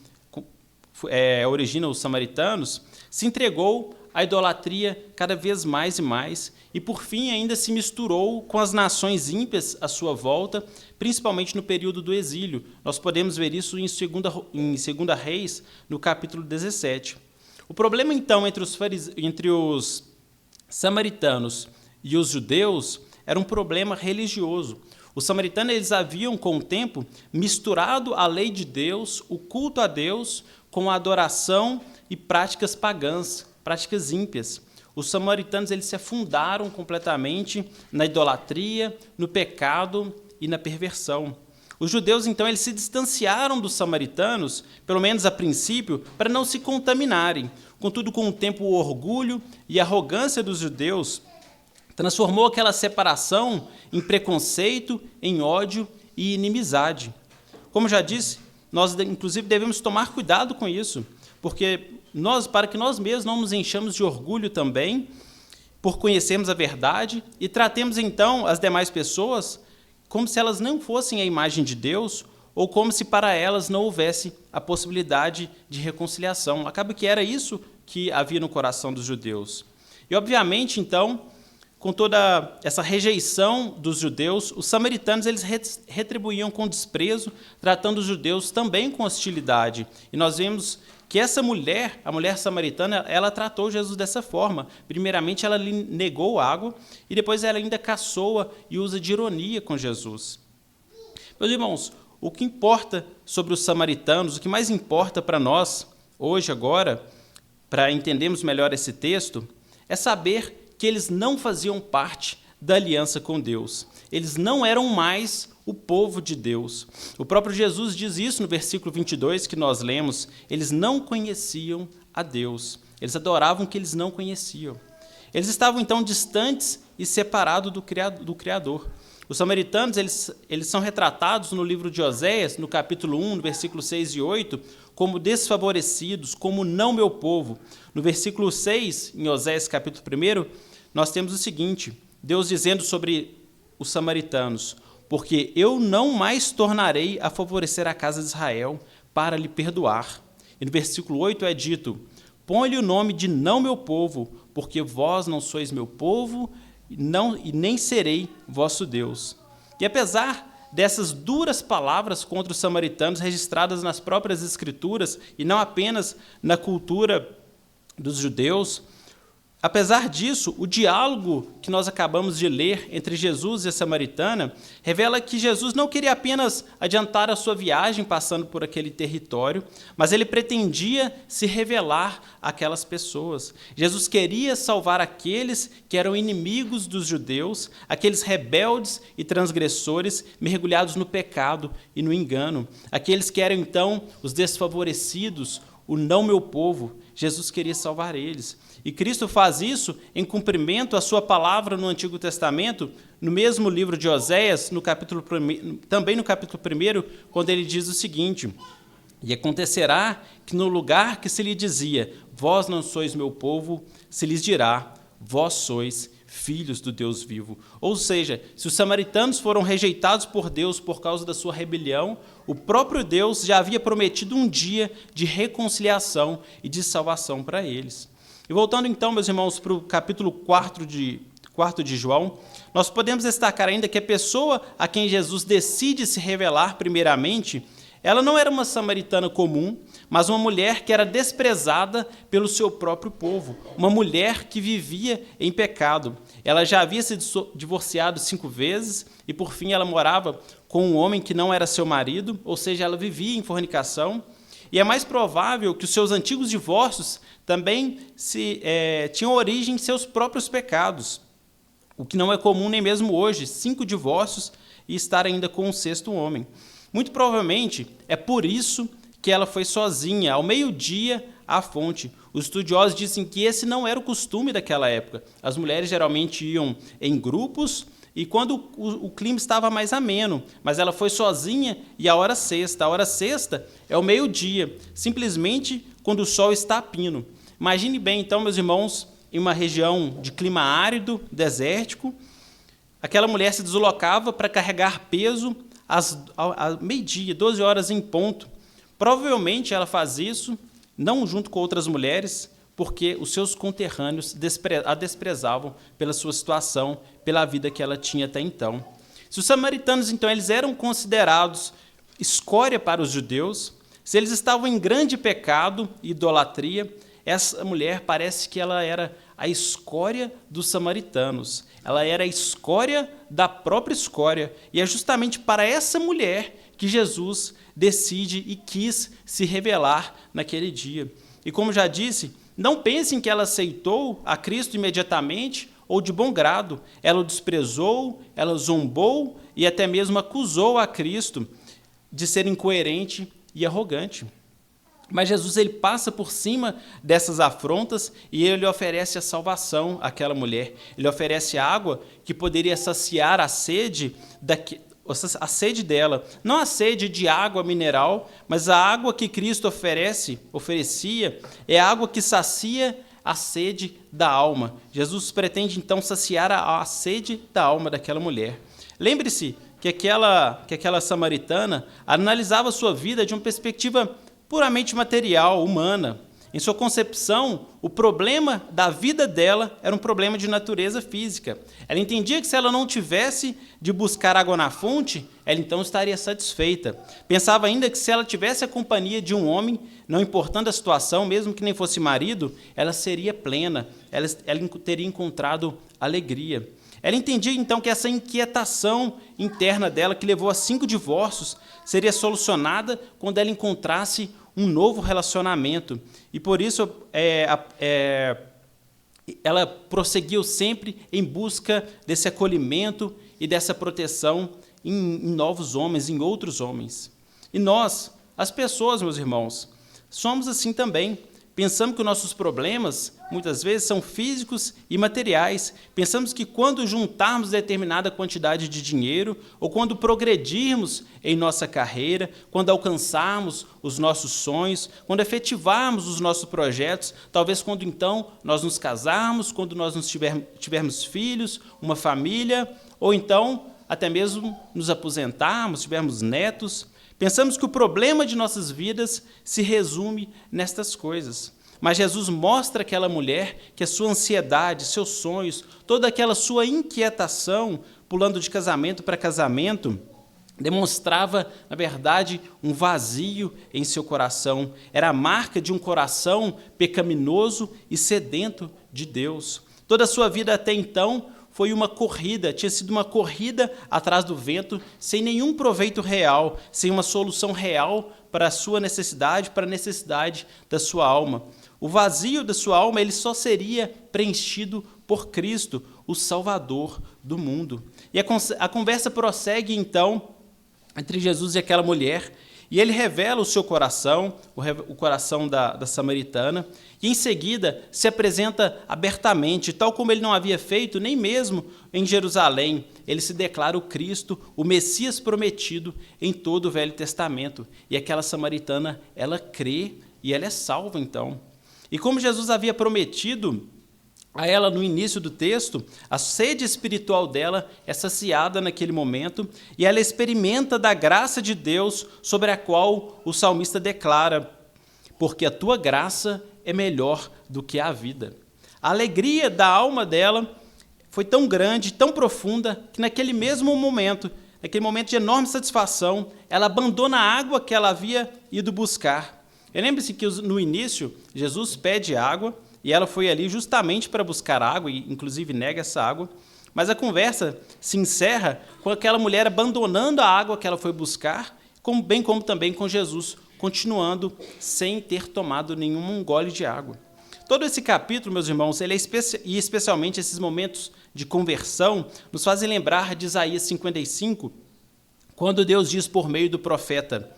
origina os samaritanos, se entregou à idolatria cada vez mais e mais, e por fim ainda se misturou com as nações ímpias à sua volta, principalmente no período do exílio. Nós podemos ver isso em 2 Reis, no capítulo 17. O problema, então, entre os samaritanos e os judeus era um problema religioso. Os samaritanos eles haviam, com o tempo, misturado a lei de Deus, o culto a Deus, com a adoração e práticas pagãs, práticas ímpias. Os samaritanos eles se afundaram completamente na idolatria, no pecado e na perversão. Os judeus, então, eles se distanciaram dos samaritanos, pelo menos a princípio, para não se contaminarem. Contudo, com o tempo, o orgulho e a arrogância dos judeus transformou aquela separação em preconceito, em ódio e inimizade. Como já disse, nós, inclusive, devemos tomar cuidado com isso, para que nós mesmos não nos enchamos de orgulho também, por conhecermos a verdade, e tratemos, então, as demais pessoas como se elas não fossem a imagem de Deus, ou como se para elas não houvesse a possibilidade de reconciliação. Acaba que era isso que havia no coração dos judeus. E, obviamente, então, com toda essa rejeição dos judeus, os samaritanos eles retribuíam com desprezo, tratando os judeus também com hostilidade. E nós vemos que essa mulher, a mulher samaritana, ela tratou Jesus dessa forma. Primeiramente, ela lhe negou água, e depois ela ainda caçoa e usa de ironia com Jesus. Meus irmãos, o que importa sobre os samaritanos, o que mais importa para nós, hoje, agora, para entendermos melhor esse texto, é saber que eles não faziam parte da aliança com Deus. Eles não eram mais o povo de Deus. O próprio Jesus diz isso no versículo 22 que nós lemos. Eles não conheciam a Deus. Eles adoravam o que eles não conheciam. Eles estavam, então, distantes e separados do Criador. Os samaritanos eles são retratados no livro de Oséias, no capítulo 1, no versículo 6 e 8, como desfavorecidos, como não meu povo. No versículo 6, em Oséias capítulo 1, nós temos o seguinte, Deus dizendo sobre os samaritanos, porque eu não mais tornarei a favorecer a casa de Israel para lhe perdoar. E no versículo 8 é dito, põe-lhe o nome de não meu povo, porque vós não sois meu povo, e nem serei vosso Deus. E apesar dessas duras palavras contra os samaritanos registradas nas próprias Escrituras, e não apenas na cultura dos judeus, apesar disso, o diálogo que nós acabamos de ler entre Jesus e a samaritana revela que Jesus não queria apenas adiantar a sua viagem passando por aquele território, mas ele pretendia se revelar àquelas pessoas. Jesus queria salvar aqueles que eram inimigos dos judeus, aqueles rebeldes e transgressores mergulhados no pecado e no engano, aqueles que eram então os desfavorecidos, o não meu povo. Jesus queria salvar eles. E Cristo faz isso em cumprimento à sua palavra no Antigo Testamento, no mesmo livro de Oséias, também no capítulo 1, quando ele diz o seguinte, e acontecerá que no lugar que se lhe dizia, vós não sois meu povo, se lhes dirá, vós sois filhos do Deus vivo. Ou seja, se os samaritanos foram rejeitados por Deus por causa da sua rebelião, o próprio Deus já havia prometido um dia de reconciliação e de salvação para eles. E voltando então, meus irmãos, para o capítulo 4 de João, nós podemos destacar ainda que a pessoa a quem Jesus decide se revelar primeiramente Ela não era uma samaritana comum, mas uma mulher que era desprezada pelo seu próprio povo, uma mulher que vivia em pecado. Ela já havia se divorciado 5 vezes e, por fim, ela morava com um homem que não era seu marido, ou seja, ela vivia em fornicação. E é mais provável que os seus antigos divórcios também tinham origem em seus próprios pecados, o que não é comum nem mesmo hoje, 5 divórcios e estar ainda com um 6º homem. Muito provavelmente é por isso que ela foi sozinha, ao meio-dia, à fonte. Os estudiosos dizem que esse não era o costume daquela época. As mulheres geralmente iam em grupos e quando o clima estava mais ameno, mas ela foi sozinha e a hora sexta. A hora sexta é o meio-dia, simplesmente quando o sol está a pino. Imagine bem, então, meus irmãos, em uma região de clima árido, desértico, aquela mulher se deslocava para carregar peso ao meio-dia, 12 horas em ponto. Provavelmente ela faz isso, não junto com outras mulheres, porque os seus conterrâneos a desprezavam pela sua situação, pela vida que ela tinha até então. Se os samaritanos, então, eles eram considerados escória para os judeus, se eles estavam em grande pecado e idolatria, essa mulher parece que ela era a escória dos samaritanos. Ela era a escória da própria escória. E é justamente para essa mulher que Jesus decide e quis se revelar naquele dia. E como já disse, não pensem que ela aceitou a Cristo imediatamente ou de bom grado. Ela o desprezou, ela zombou e até mesmo acusou a Cristo de ser incoerente e arrogante. Mas Jesus ele passa por cima dessas afrontas e ele oferece a salvação àquela mulher. Ele oferece água que poderia saciar a sede dela. Não a sede de água mineral, mas a água que Cristo oferecia é a água que sacia a sede da alma. Jesus pretende, então, saciar a sede da alma daquela mulher. Lembre-se que aquela samaritana analisava sua vida de uma perspectiva puramente material, humana. Em sua concepção, o problema da vida dela era um problema de natureza física. Ela entendia que se ela não tivesse de buscar água na fonte, ela então estaria satisfeita. Pensava ainda que se ela tivesse a companhia de um homem, não importando a situação, mesmo que nem fosse marido, ela seria plena, ela teria encontrado alegria. Ela entendia então que essa inquietação interna dela, que levou a 5 divórcios, seria solucionada quando ela encontrasse um novo relacionamento. E por isso ela prosseguiu sempre em busca desse acolhimento e dessa proteção em novos homens, em outros homens. E nós, as pessoas, meus irmãos, somos assim também. Pensamos que os nossos problemas, muitas vezes, são físicos e materiais. Pensamos que quando juntarmos determinada quantidade de dinheiro, ou quando progredirmos em nossa carreira, quando alcançarmos os nossos sonhos, quando efetivarmos os nossos projetos, talvez quando então nós nos casarmos, quando nós tivermos filhos, uma família, ou então até mesmo nos aposentarmos, tivermos netos, pensamos que o problema de nossas vidas se resume nestas coisas. Mas Jesus mostra àquela mulher que a sua ansiedade, seus sonhos, toda aquela sua inquietação, pulando de casamento para casamento, demonstrava, na verdade, um vazio em seu coração. Era a marca de um coração pecaminoso e sedento de Deus. Toda a sua vida até então foi uma corrida, tinha sido uma corrida atrás do vento, sem nenhum proveito real, sem uma solução real para a sua necessidade, para a necessidade da sua alma. O vazio da sua alma ele só seria preenchido por Cristo, o Salvador do mundo. E a conversa prossegue, então, entre Jesus e aquela mulher, e ele revela o seu coração, o coração da samaritana, e em seguida se apresenta abertamente, tal como ele não havia feito nem mesmo em Jerusalém. Ele se declara o Cristo, o Messias prometido em todo o Velho Testamento. E aquela samaritana, ela crê e ela é salva então. E como Jesus havia prometido a ela no início do texto, a sede espiritual dela é saciada naquele momento e ela experimenta da graça de Deus sobre a qual o salmista declara: porque a tua graça é melhor do que a vida. A alegria da alma dela foi tão grande, tão profunda, que naquele mesmo momento, naquele momento de enorme satisfação, ela abandona a água que ela havia ido buscar. Lembre-se que no início, Jesus pede água, e ela foi ali justamente para buscar água, e inclusive nega essa água, mas a conversa se encerra com aquela mulher abandonando a água que ela foi buscar, bem como também com Jesus, continuando sem ter tomado nenhum gole de água. Todo esse capítulo, meus irmãos, e especialmente esses momentos de conversão, nos fazem lembrar de Isaías 55, quando Deus diz por meio do profeta: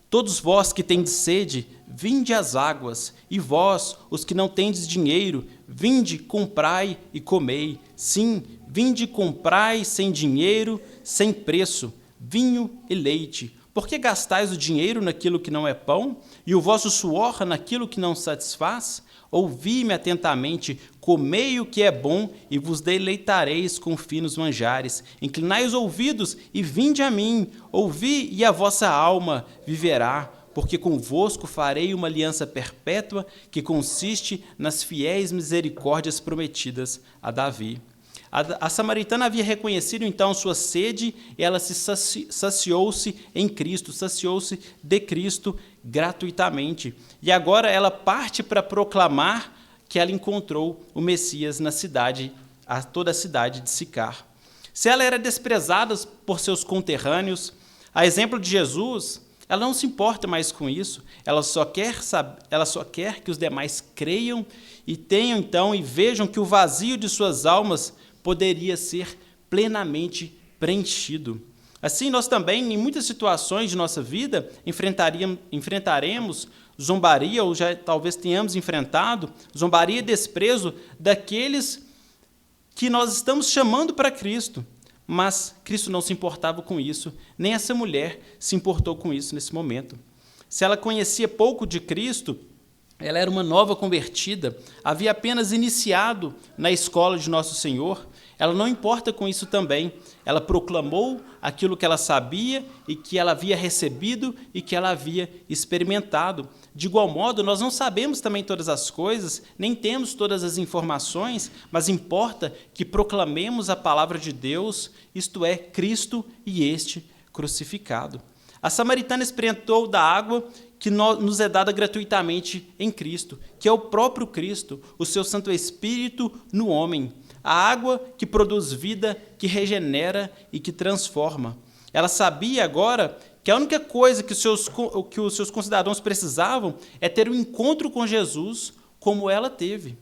todos vós que tendes sede, vinde às águas, e vós, os que não tendes dinheiro, vinde, comprai e comei. Sim, vinde, comprai sem dinheiro, sem preço, vinho e leite. Por que gastais o dinheiro naquilo que não é pão, e o vosso suor naquilo que não satisfaz? Ouvi-me atentamente, comei o que é bom, e vos deleitareis com finos manjares. Inclinai os ouvidos e vinde a mim. Ouvi, e a vossa alma viverá, porque convosco farei uma aliança perpétua, que consiste nas fiéis misericórdias prometidas a Davi. A samaritana havia reconhecido então sua sede, e ela se saciou-se em Cristo, saciou-se de Cristo gratuitamente. E agora ela parte para proclamar que ela encontrou o Messias na cidade, toda a cidade de Sicar. Se ela era desprezada por seus conterrâneos, a exemplo de Jesus, ela não se importa mais com isso, ela só quer que os demais creiam e tenham então e vejam que o vazio de suas almas poderia ser plenamente preenchido. Assim, nós também, em muitas situações de nossa vida, enfrentaremos zombaria, ou já talvez tenhamos enfrentado zombaria e desprezo daqueles que nós estamos chamando para Cristo. Mas Cristo não se importava com isso, nem essa mulher se importou com isso nesse momento. Se ela conhecia pouco de Cristo, ela era uma nova convertida, havia apenas iniciado na escola de Nosso Senhor, ela não importa com isso também. Ela proclamou aquilo que ela sabia e que ela havia recebido e que ela havia experimentado. De igual modo, nós não sabemos também todas as coisas, nem temos todas as informações, mas importa que proclamemos a palavra de Deus, isto é, Cristo e este crucificado. A samaritana experimentou da água que nos é dada gratuitamente em Cristo, que é o próprio Cristo, o seu Santo Espírito no homem. A água que produz vida, que regenera e que transforma. Ela sabia agora que a única coisa que os seus concidadãos precisavam é ter um encontro com Jesus como ela teve.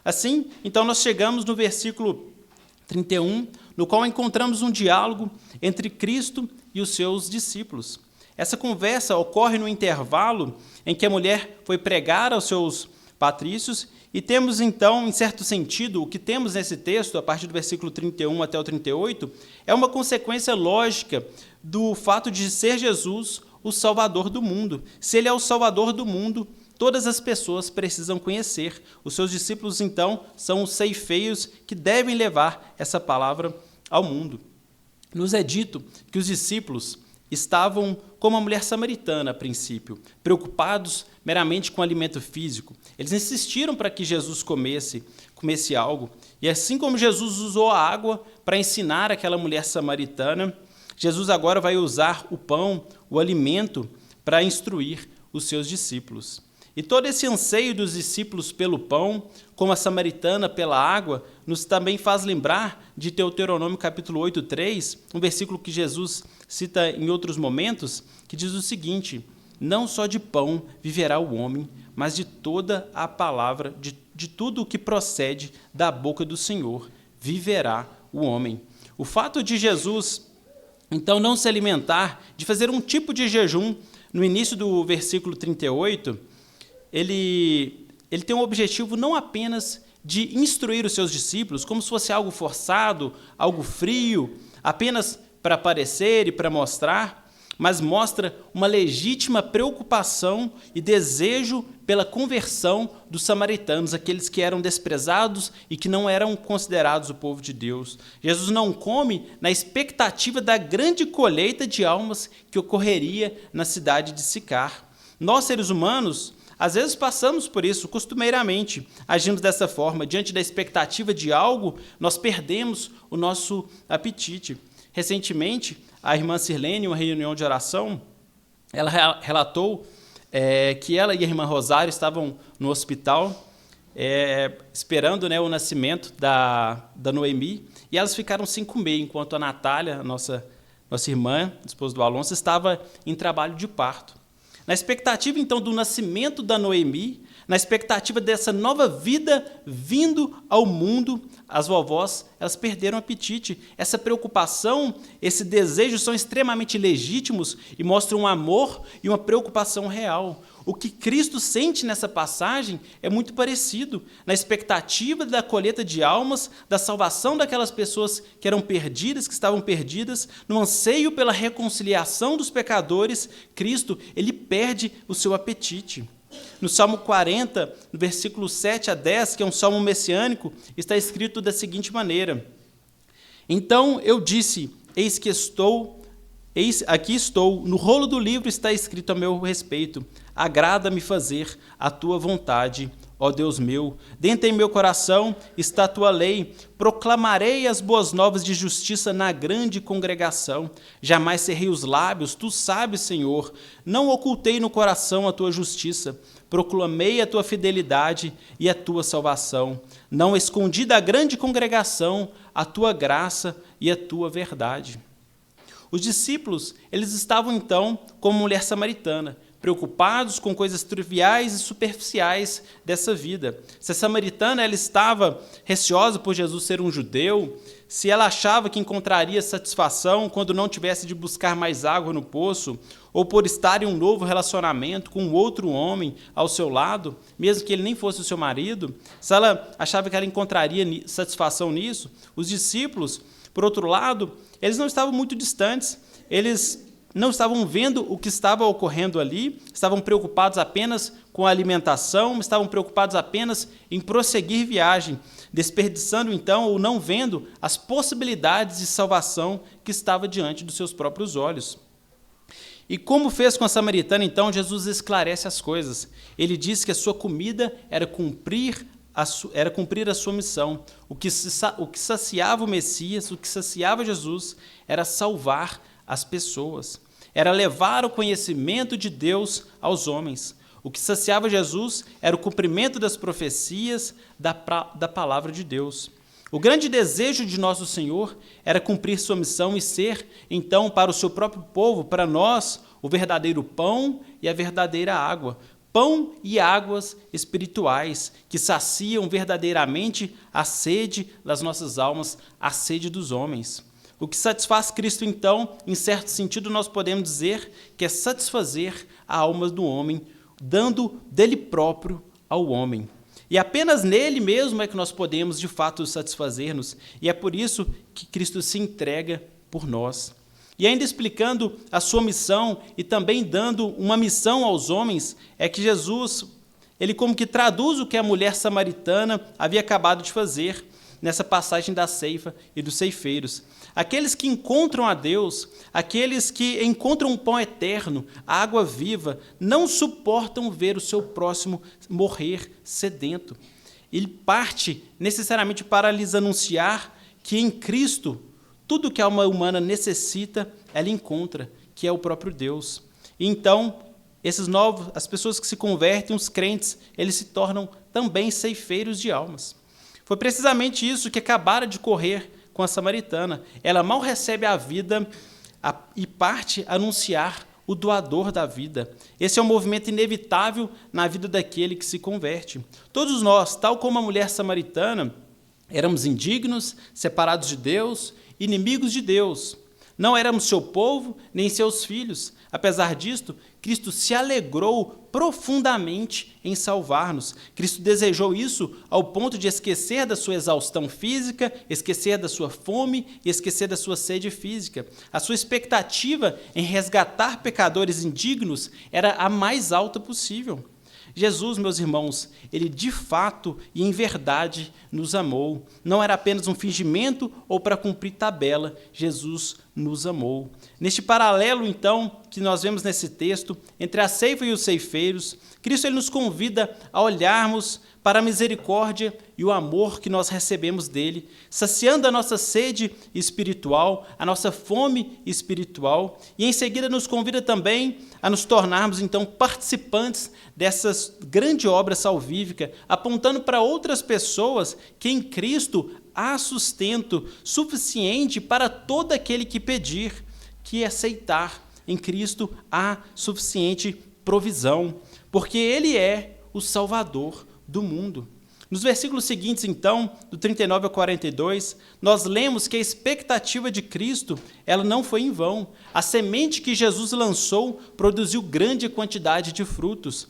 Assim, então nós chegamos no versículo 31, no qual encontramos um diálogo entre Cristo e os seus discípulos. Essa conversa ocorre no intervalo em que a mulher foi pregar aos seus patrícios. E temos, então, em certo sentido, o que temos nesse texto, a partir do versículo 31 até o 38, é uma consequência lógica do fato de ser Jesus o Salvador do mundo. Se ele é o Salvador do mundo, todas as pessoas precisam conhecer. Os seus discípulos, então, são os ceifeiros que devem levar essa palavra ao mundo. Nos é dito que os discípulos estavam como a mulher samaritana a princípio, preocupados meramente com o alimento físico. Eles insistiram para que Jesus comesse algo. E assim como Jesus usou a água para ensinar aquela mulher samaritana, Jesus agora vai usar o pão, o alimento, para instruir os seus discípulos. E todo esse anseio dos discípulos pelo pão, como a samaritana pela água, nos também faz lembrar de Deuteronômio capítulo 8:3, um versículo que Jesus cita em outros momentos, que diz o seguinte: não só de pão viverá o homem, mas de toda a palavra, de tudo o que procede da boca do Senhor, viverá o homem. O fato de Jesus, então, não se alimentar, de fazer um tipo de jejum, no início do versículo 38, ele tem um objetivo não apenas de instruir os seus discípulos, como se fosse algo forçado, algo frio, apenas para aparecer e para mostrar, mas mostra uma legítima preocupação e desejo pela conversão dos samaritanos, aqueles que eram desprezados e que não eram considerados o povo de Deus. Jesus não come na expectativa da grande colheita de almas que ocorreria na cidade de Sicar. Nós, seres humanos, às vezes passamos por isso, costumeiramente, agimos dessa forma. Diante da expectativa de algo, nós perdemos o nosso apetite. Recentemente, a irmã Sirlene, em uma reunião de oração, ela relatou que ela e a irmã Rosário estavam no hospital esperando, né, o nascimento da Noemi, e elas ficaram sem comer, enquanto a Natália, nossa irmã, esposa do Alonso, estava em trabalho de parto. Na expectativa, então, do nascimento da Noemi, na expectativa dessa nova vida vindo ao mundo, as vovós, elas perderam o apetite. Essa preocupação, esse desejo são extremamente legítimos e mostram um amor e uma preocupação real. O que Cristo sente nessa passagem é muito parecido, na expectativa da colheita de almas, da salvação daquelas pessoas que eram perdidas, que estavam perdidas, no anseio pela reconciliação dos pecadores, Cristo, ele perde o seu apetite. No Salmo 40, no versículo 7 a 10, que é um salmo messiânico, está escrito da seguinte maneira: Então eu disse, aqui estou, no rolo do livro está escrito a meu respeito, agrada-me fazer a tua vontade, ó Deus meu. Dentro em meu coração está a tua lei, proclamarei as boas novas de justiça na grande congregação. Jamais cerrei os lábios, tu sabes, Senhor, não ocultei no coração a tua justiça. Proclamei a tua fidelidade e a tua salvação. Não escondi da grande congregação a tua graça e a tua verdade. Os discípulos, eles estavam então como mulher samaritana, preocupados com coisas triviais e superficiais dessa vida. Se a samaritana ela estava receosa por Jesus ser um judeu, se ela achava que encontraria satisfação quando não tivesse de buscar mais água no poço, ou por estar em um novo relacionamento com outro homem ao seu lado, mesmo que ele nem fosse o seu marido, se ela achava que ela encontraria satisfação nisso, os discípulos, por outro lado, eles não estavam muito distantes, eles não estavam vendo o que estava ocorrendo ali, estavam preocupados apenas com a alimentação, estavam preocupados apenas em prosseguir viagem, desperdiçando então ou não vendo as possibilidades de salvação que estava diante dos seus próprios olhos. E como fez com a samaritana, então, Jesus esclarece as coisas. Ele diz que a sua comida era cumprir a sua missão. O que saciava o Messias, o que saciava Jesus, era salvar as pessoas. Era levar o conhecimento de Deus aos homens. O que saciava Jesus era o cumprimento das profecias da palavra de Deus. O grande desejo de nosso Senhor era cumprir sua missão e ser, então, para o seu próprio povo, para nós, o verdadeiro pão e a verdadeira água. Pão e águas espirituais que saciam verdadeiramente a sede das nossas almas, a sede dos homens. O que satisfaz Cristo, então, em certo sentido, nós podemos dizer que é satisfazer a alma do homem, dando dele próprio ao homem. E apenas nele mesmo é que nós podemos, de fato, satisfazer-nos. E é por isso que Cristo se entrega por nós. E ainda explicando a sua missão e também dando uma missão aos homens, é que Jesus, ele como que traduz o que a mulher samaritana havia acabado de fazer nessa passagem da ceifa e dos ceifeiros. Aqueles que encontram a Deus, aqueles que encontram um pão eterno, a água viva, não suportam ver o seu próximo morrer sedento. Ele parte necessariamente para lhes anunciar que em Cristo, tudo que a alma humana necessita, ela encontra, que é o próprio Deus. E então, as pessoas que se convertem, os crentes, eles se tornam também ceifeiros de almas. Foi precisamente isso que acabara de ocorrer com a samaritana. Ela mal recebe a vida e parte a anunciar o doador da vida. Esse é um movimento inevitável na vida daquele que se converte. Todos nós, tal como a mulher samaritana, éramos indignos, separados de Deus, inimigos de Deus. Não éramos seu povo, nem seus filhos. Apesar disto, Cristo se alegrou profundamente em salvar-nos. Cristo desejou isso ao ponto de esquecer da sua exaustão física, esquecer da sua fome e esquecer da sua sede física. A sua expectativa em resgatar pecadores indignos era a mais alta possível. Jesus, meus irmãos, ele de fato e em verdade nos amou. Não era apenas um fingimento ou para cumprir tabela, Jesus nos amou. Neste paralelo, então, que nós vemos nesse texto, entre a ceifa e os ceifeiros, Cristo ele nos convida a olharmos para a misericórdia e o amor que nós recebemos dele, saciando a nossa sede espiritual, a nossa fome espiritual, e em seguida nos convida também a nos tornarmos, então, participantes dessa grande obra salvífica, apontando para outras pessoas que em Cristo há sustento suficiente para todo aquele que pedir, que aceitar. Em Cristo há suficiente provisão, porque Ele é o Salvador do mundo. Nos versículos seguintes, então, do 39 ao 42, nós lemos que a expectativa de Cristo, ela não foi em vão. A semente que Jesus lançou produziu grande quantidade de frutos.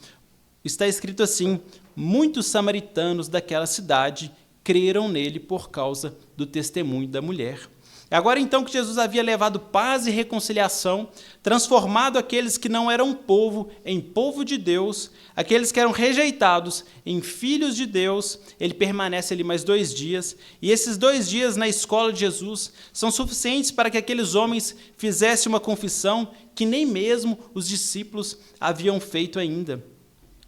Está escrito assim: muitos samaritanos daquela cidade creram nele por causa do testemunho da mulher. Agora então que Jesus havia levado paz e reconciliação, transformado aqueles que não eram povo em povo de Deus, aqueles que eram rejeitados em filhos de Deus, ele permanece ali mais 2 dias, e esses 2 dias na escola de Jesus são suficientes para que aqueles homens fizessem uma confissão que nem mesmo os discípulos haviam feito ainda.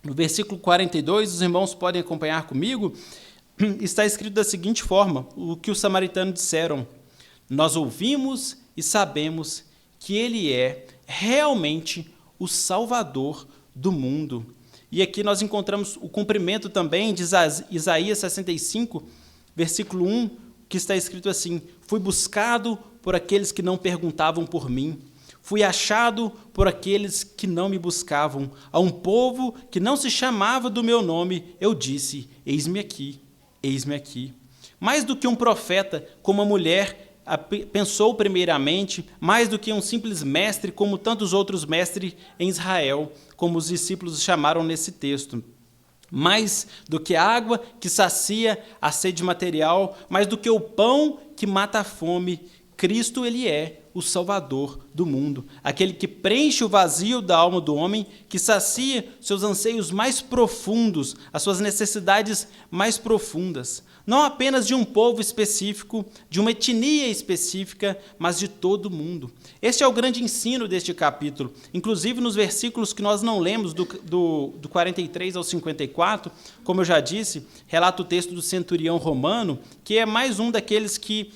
No versículo 42, os irmãos podem acompanhar comigo, está escrito da seguinte forma, o que os samaritanos disseram: nós ouvimos e sabemos que Ele é realmente o Salvador do mundo. E aqui nós encontramos o cumprimento também de Isaías 65, versículo 1, que está escrito assim: fui buscado por aqueles que não perguntavam por mim, fui achado por aqueles que não me buscavam. A um povo que não se chamava do meu nome, eu disse: eis-me aqui, eis-me aqui. Mais do que um profeta, como a mulher pensou primeiramente, mais do que um simples mestre, como tantos outros mestres em Israel, como os discípulos chamaram nesse texto. Mais do que a água que sacia a sede material, mais do que o pão que mata a fome, Cristo, Ele é o Salvador do mundo, aquele que preenche o vazio da alma do homem, que sacia seus anseios mais profundos, as suas necessidades mais profundas, não apenas de um povo específico, de uma etnia específica, mas de todo o mundo. Este é o grande ensino deste capítulo. Inclusive, nos versículos que nós não lemos, do 43 ao 54, como eu já disse, relata o texto do centurião romano, que é mais um daqueles que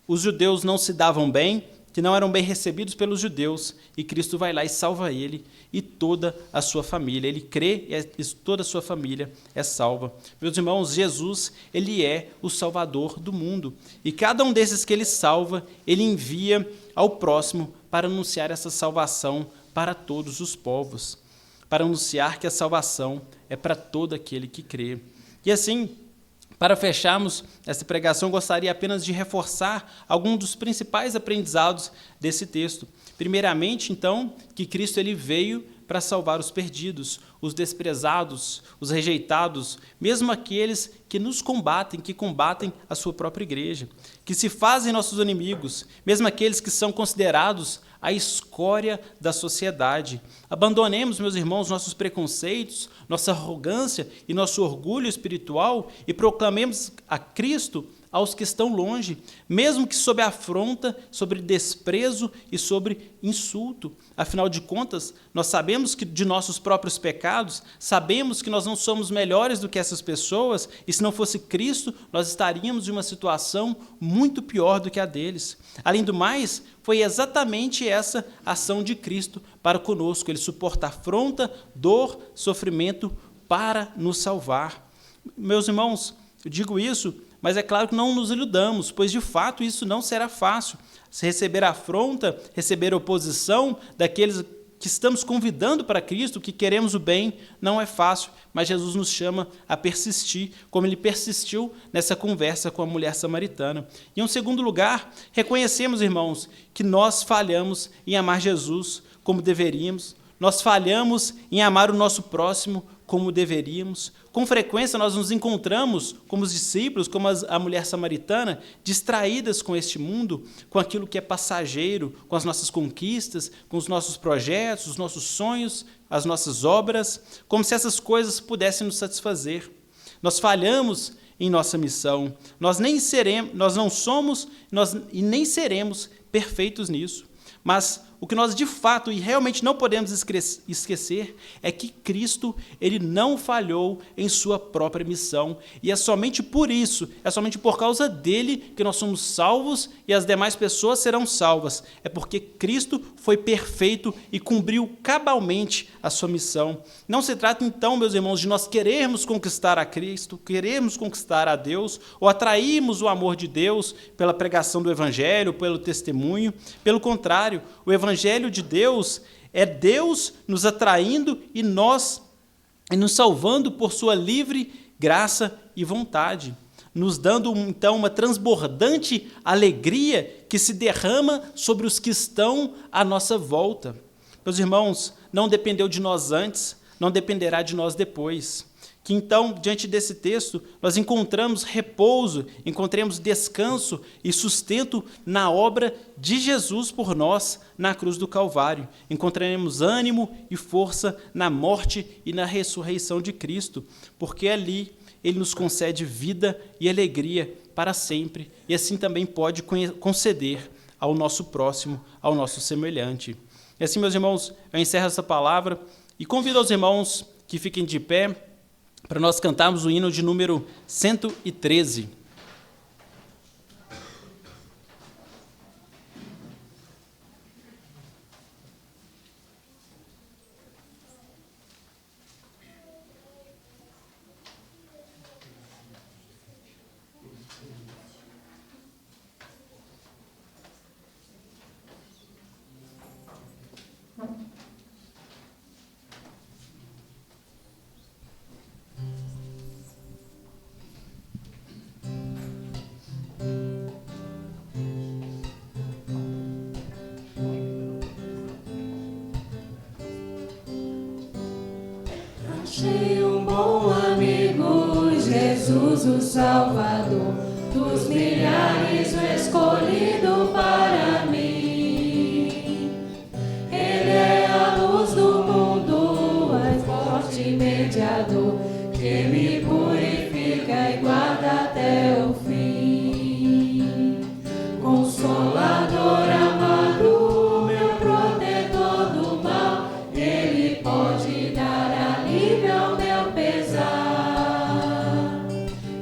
os judeus não se davam bem, que não eram bem recebidos pelos judeus, e Cristo vai lá e salva ele e toda a sua família. Ele crê e toda a sua família é salva. Meus irmãos, Jesus, Ele é o Salvador do mundo. E cada um desses que Ele salva, Ele envia ao próximo para anunciar essa salvação para todos os povos, para anunciar que a salvação é para todo aquele que crê. E assim, para fecharmos esta pregação, gostaria apenas de reforçar alguns dos principais aprendizados desse texto. Primeiramente, então, que Cristo ele veio para salvar os perdidos, os desprezados, os rejeitados, mesmo aqueles que nos combatem, que combatem a sua própria igreja, que se fazem nossos inimigos, mesmo aqueles que são considerados a escória da sociedade. Abandonemos, meus irmãos, nossos preconceitos, nossa arrogância e nosso orgulho espiritual e proclamemos a Cristo aos que estão longe, mesmo que sob afronta, sobre desprezo e sobre insulto. Afinal de contas, nós sabemos que de nossos próprios pecados, sabemos que nós não somos melhores do que essas pessoas, e se não fosse Cristo, nós estaríamos em uma situação muito pior do que a deles. Além do mais, foi exatamente essa ação de Cristo para conosco. Ele suporta afronta, dor, sofrimento para nos salvar. Meus irmãos, eu digo isso, mas é claro que não nos iludamos, pois de fato isso não será fácil. Se receber afronta, receber oposição daqueles que estamos convidando para Cristo, que queremos o bem, não é fácil, mas Jesus nos chama a persistir, como ele persistiu nessa conversa com a mulher samaritana. E em um segundo lugar, reconhecemos, irmãos, que nós falhamos em amar Jesus como deveríamos, nós falhamos em amar o nosso próximo como deveríamos. Com frequência nós nos encontramos como os discípulos, como a mulher samaritana, distraídas com este mundo, com aquilo que é passageiro, com as nossas conquistas, com os nossos projetos, os nossos sonhos, as nossas obras, como se essas coisas pudessem nos satisfazer. Nós falhamos em nossa missão. Nós não somos e nem seremos perfeitos nisso. Mas o que nós de fato e realmente não podemos esquecer é que Cristo, ele não falhou em sua própria missão, e é somente por isso, é somente por causa dele que nós somos salvos e as demais pessoas serão salvas. É porque Cristo foi perfeito e cumpriu cabalmente a sua missão. Não se trata então, meus irmãos, de nós querermos conquistar a Cristo, querermos conquistar a Deus, ou atrairmos o amor de Deus pela pregação do Evangelho, pelo testemunho. Pelo contrário, o Evangelho de Deus é Deus nos atraindo e nos salvando por sua livre graça e vontade, nos dando então uma transbordante alegria que se derrama sobre os que estão à nossa volta. Meus irmãos, não dependeu de nós antes, não dependerá de nós depois. Que então, diante desse texto, nós encontramos repouso, encontremos descanso e sustento na obra de Jesus por nós na cruz do Calvário. Encontraremos ânimo e força na morte e na ressurreição de Cristo, porque ali ele nos concede vida e alegria para sempre, e assim também pode conceder ao nosso próximo, ao nosso semelhante. E assim, meus irmãos, eu encerro essa palavra e convido aos irmãos que fiquem de pé para nós cantarmos o hino de número 113. Achei um bom amigo, Jesus o Salvador, dos milhares o escolhido para mim. Ele é a luz do mundo, o forte mediador, que me purifica e guarda até o fim. Consolador amado, meu protetor do mal, ele pode dar alívio ao meu pesar.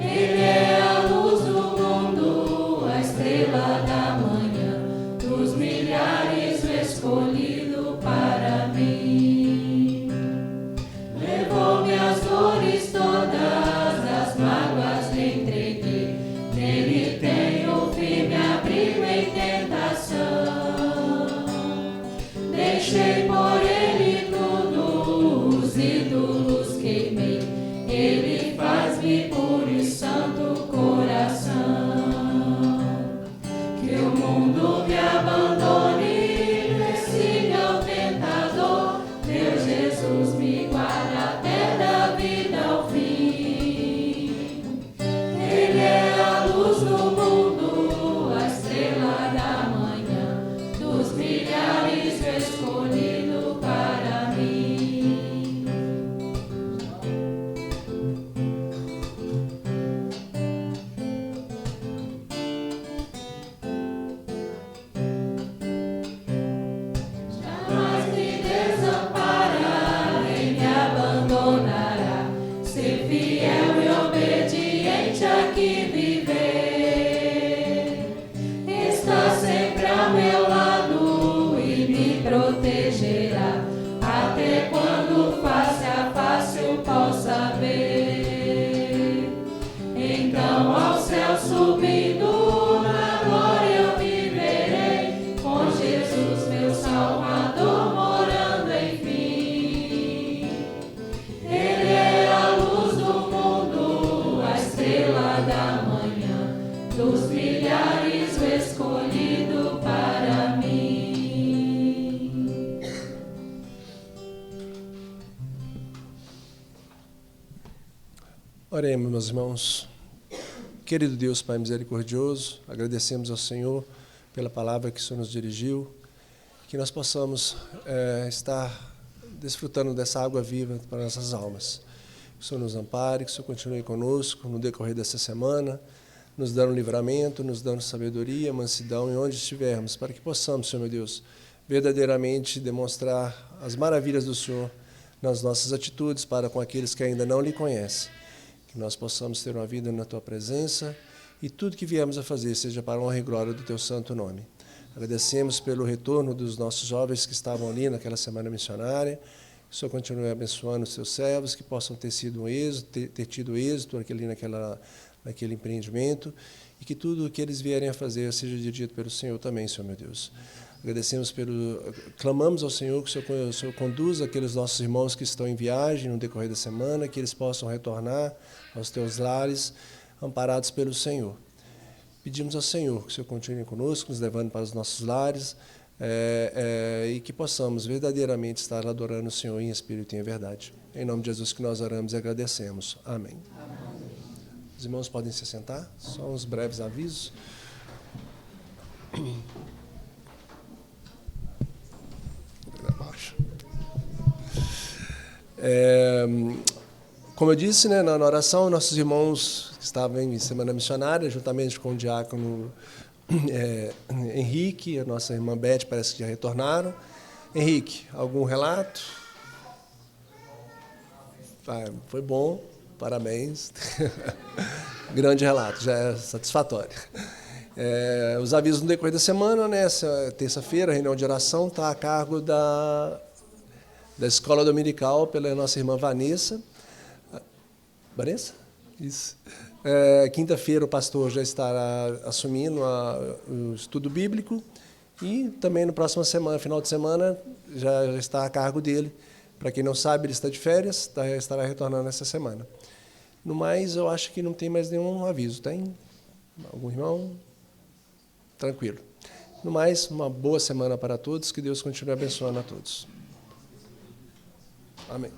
Ele é a luz do mundo, a estrela da manhã, dos milhares o escolhido para mim. Levou minhas dores todas, as mágoas lhe entreguei, nele tenho firme abrigo em tentação. Deixei por ele tudo, os ídolos queimei, ele faz-me puro e santo coração. Que o mundo me abandone, persiga o tentador, meu Jesus me guarda até da vida ao fim. Ele é a luz do mundo, a estrela da manhã, dos milhares o escolhido para mim. Jamais me desamparará, nem me abandonará, ser fiel e obediente aqui viver. Está sempre ao meu lado e me protegerá, até quando face a face eu possa ver. Então ao céu subindo, na glória eu viverei, com Jesus meu Salvador morando enfim. Ele é a luz do mundo, a estrela da manhã, dos milhares o escolhido para mim. Oremos, meus irmãos. Querido Deus, Pai misericordioso, agradecemos ao Senhor pela palavra que o Senhor nos dirigiu, que nós possamos estar desfrutando dessa água viva para nossas almas. Que o Senhor nos ampare, que o Senhor continue conosco no decorrer dessa semana, nos dando livramento, nos dando sabedoria, mansidão em onde estivermos, para que possamos, Senhor meu Deus, verdadeiramente demonstrar as maravilhas do Senhor nas nossas atitudes para com aqueles que ainda não lhe conhecem. Que nós possamos ter uma vida na Tua presença e tudo que viemos a fazer seja para a honra e glória do Teu santo nome. Agradecemos pelo retorno dos nossos jovens que estavam ali naquela semana missionária. Que o Senhor continue abençoando os seus servos, que possam ter sido um êxito, ter tido êxito naquele empreendimento, e que tudo o que eles vierem a fazer seja dirigido pelo Senhor também, Senhor meu Deus. Agradecemos clamamos ao Senhor que o Senhor conduza aqueles nossos irmãos que estão em viagem no decorrer da semana, que eles possam retornar aos teus lares, amparados pelo Senhor. Pedimos ao Senhor que o Senhor continue conosco, nos levando para os nossos lares, e que possamos verdadeiramente estar adorando o Senhor em espírito e em verdade. Em nome de Jesus que nós oramos e agradecemos. Amém. Os irmãos podem se sentar, só uns breves avisos. Como eu disse, né, na oração, nossos irmãos que estavam em semana missionária, juntamente com o diácono Henrique, a nossa irmã Beth, parece que já retornaram. Henrique, algum relato? Foi bom, parabéns. Grande relato, já é satisfatório. Os avisos no decorrer da semana, né? Essa terça-feira, a reunião de oração está a cargo da escola dominical pela nossa irmã Vanessa. Vanessa? Isso. Quinta-feira o pastor já estará assumindo o estudo bíblico e também no próximo semana, final de semana, já está a cargo dele. Para quem não sabe, ele está de férias, estará retornando essa semana. No mais, eu acho que não tem mais nenhum aviso. Tem? Algum irmão? Tranquilo. No mais, uma boa semana para todos, que Deus continue abençoando a todos. Amém.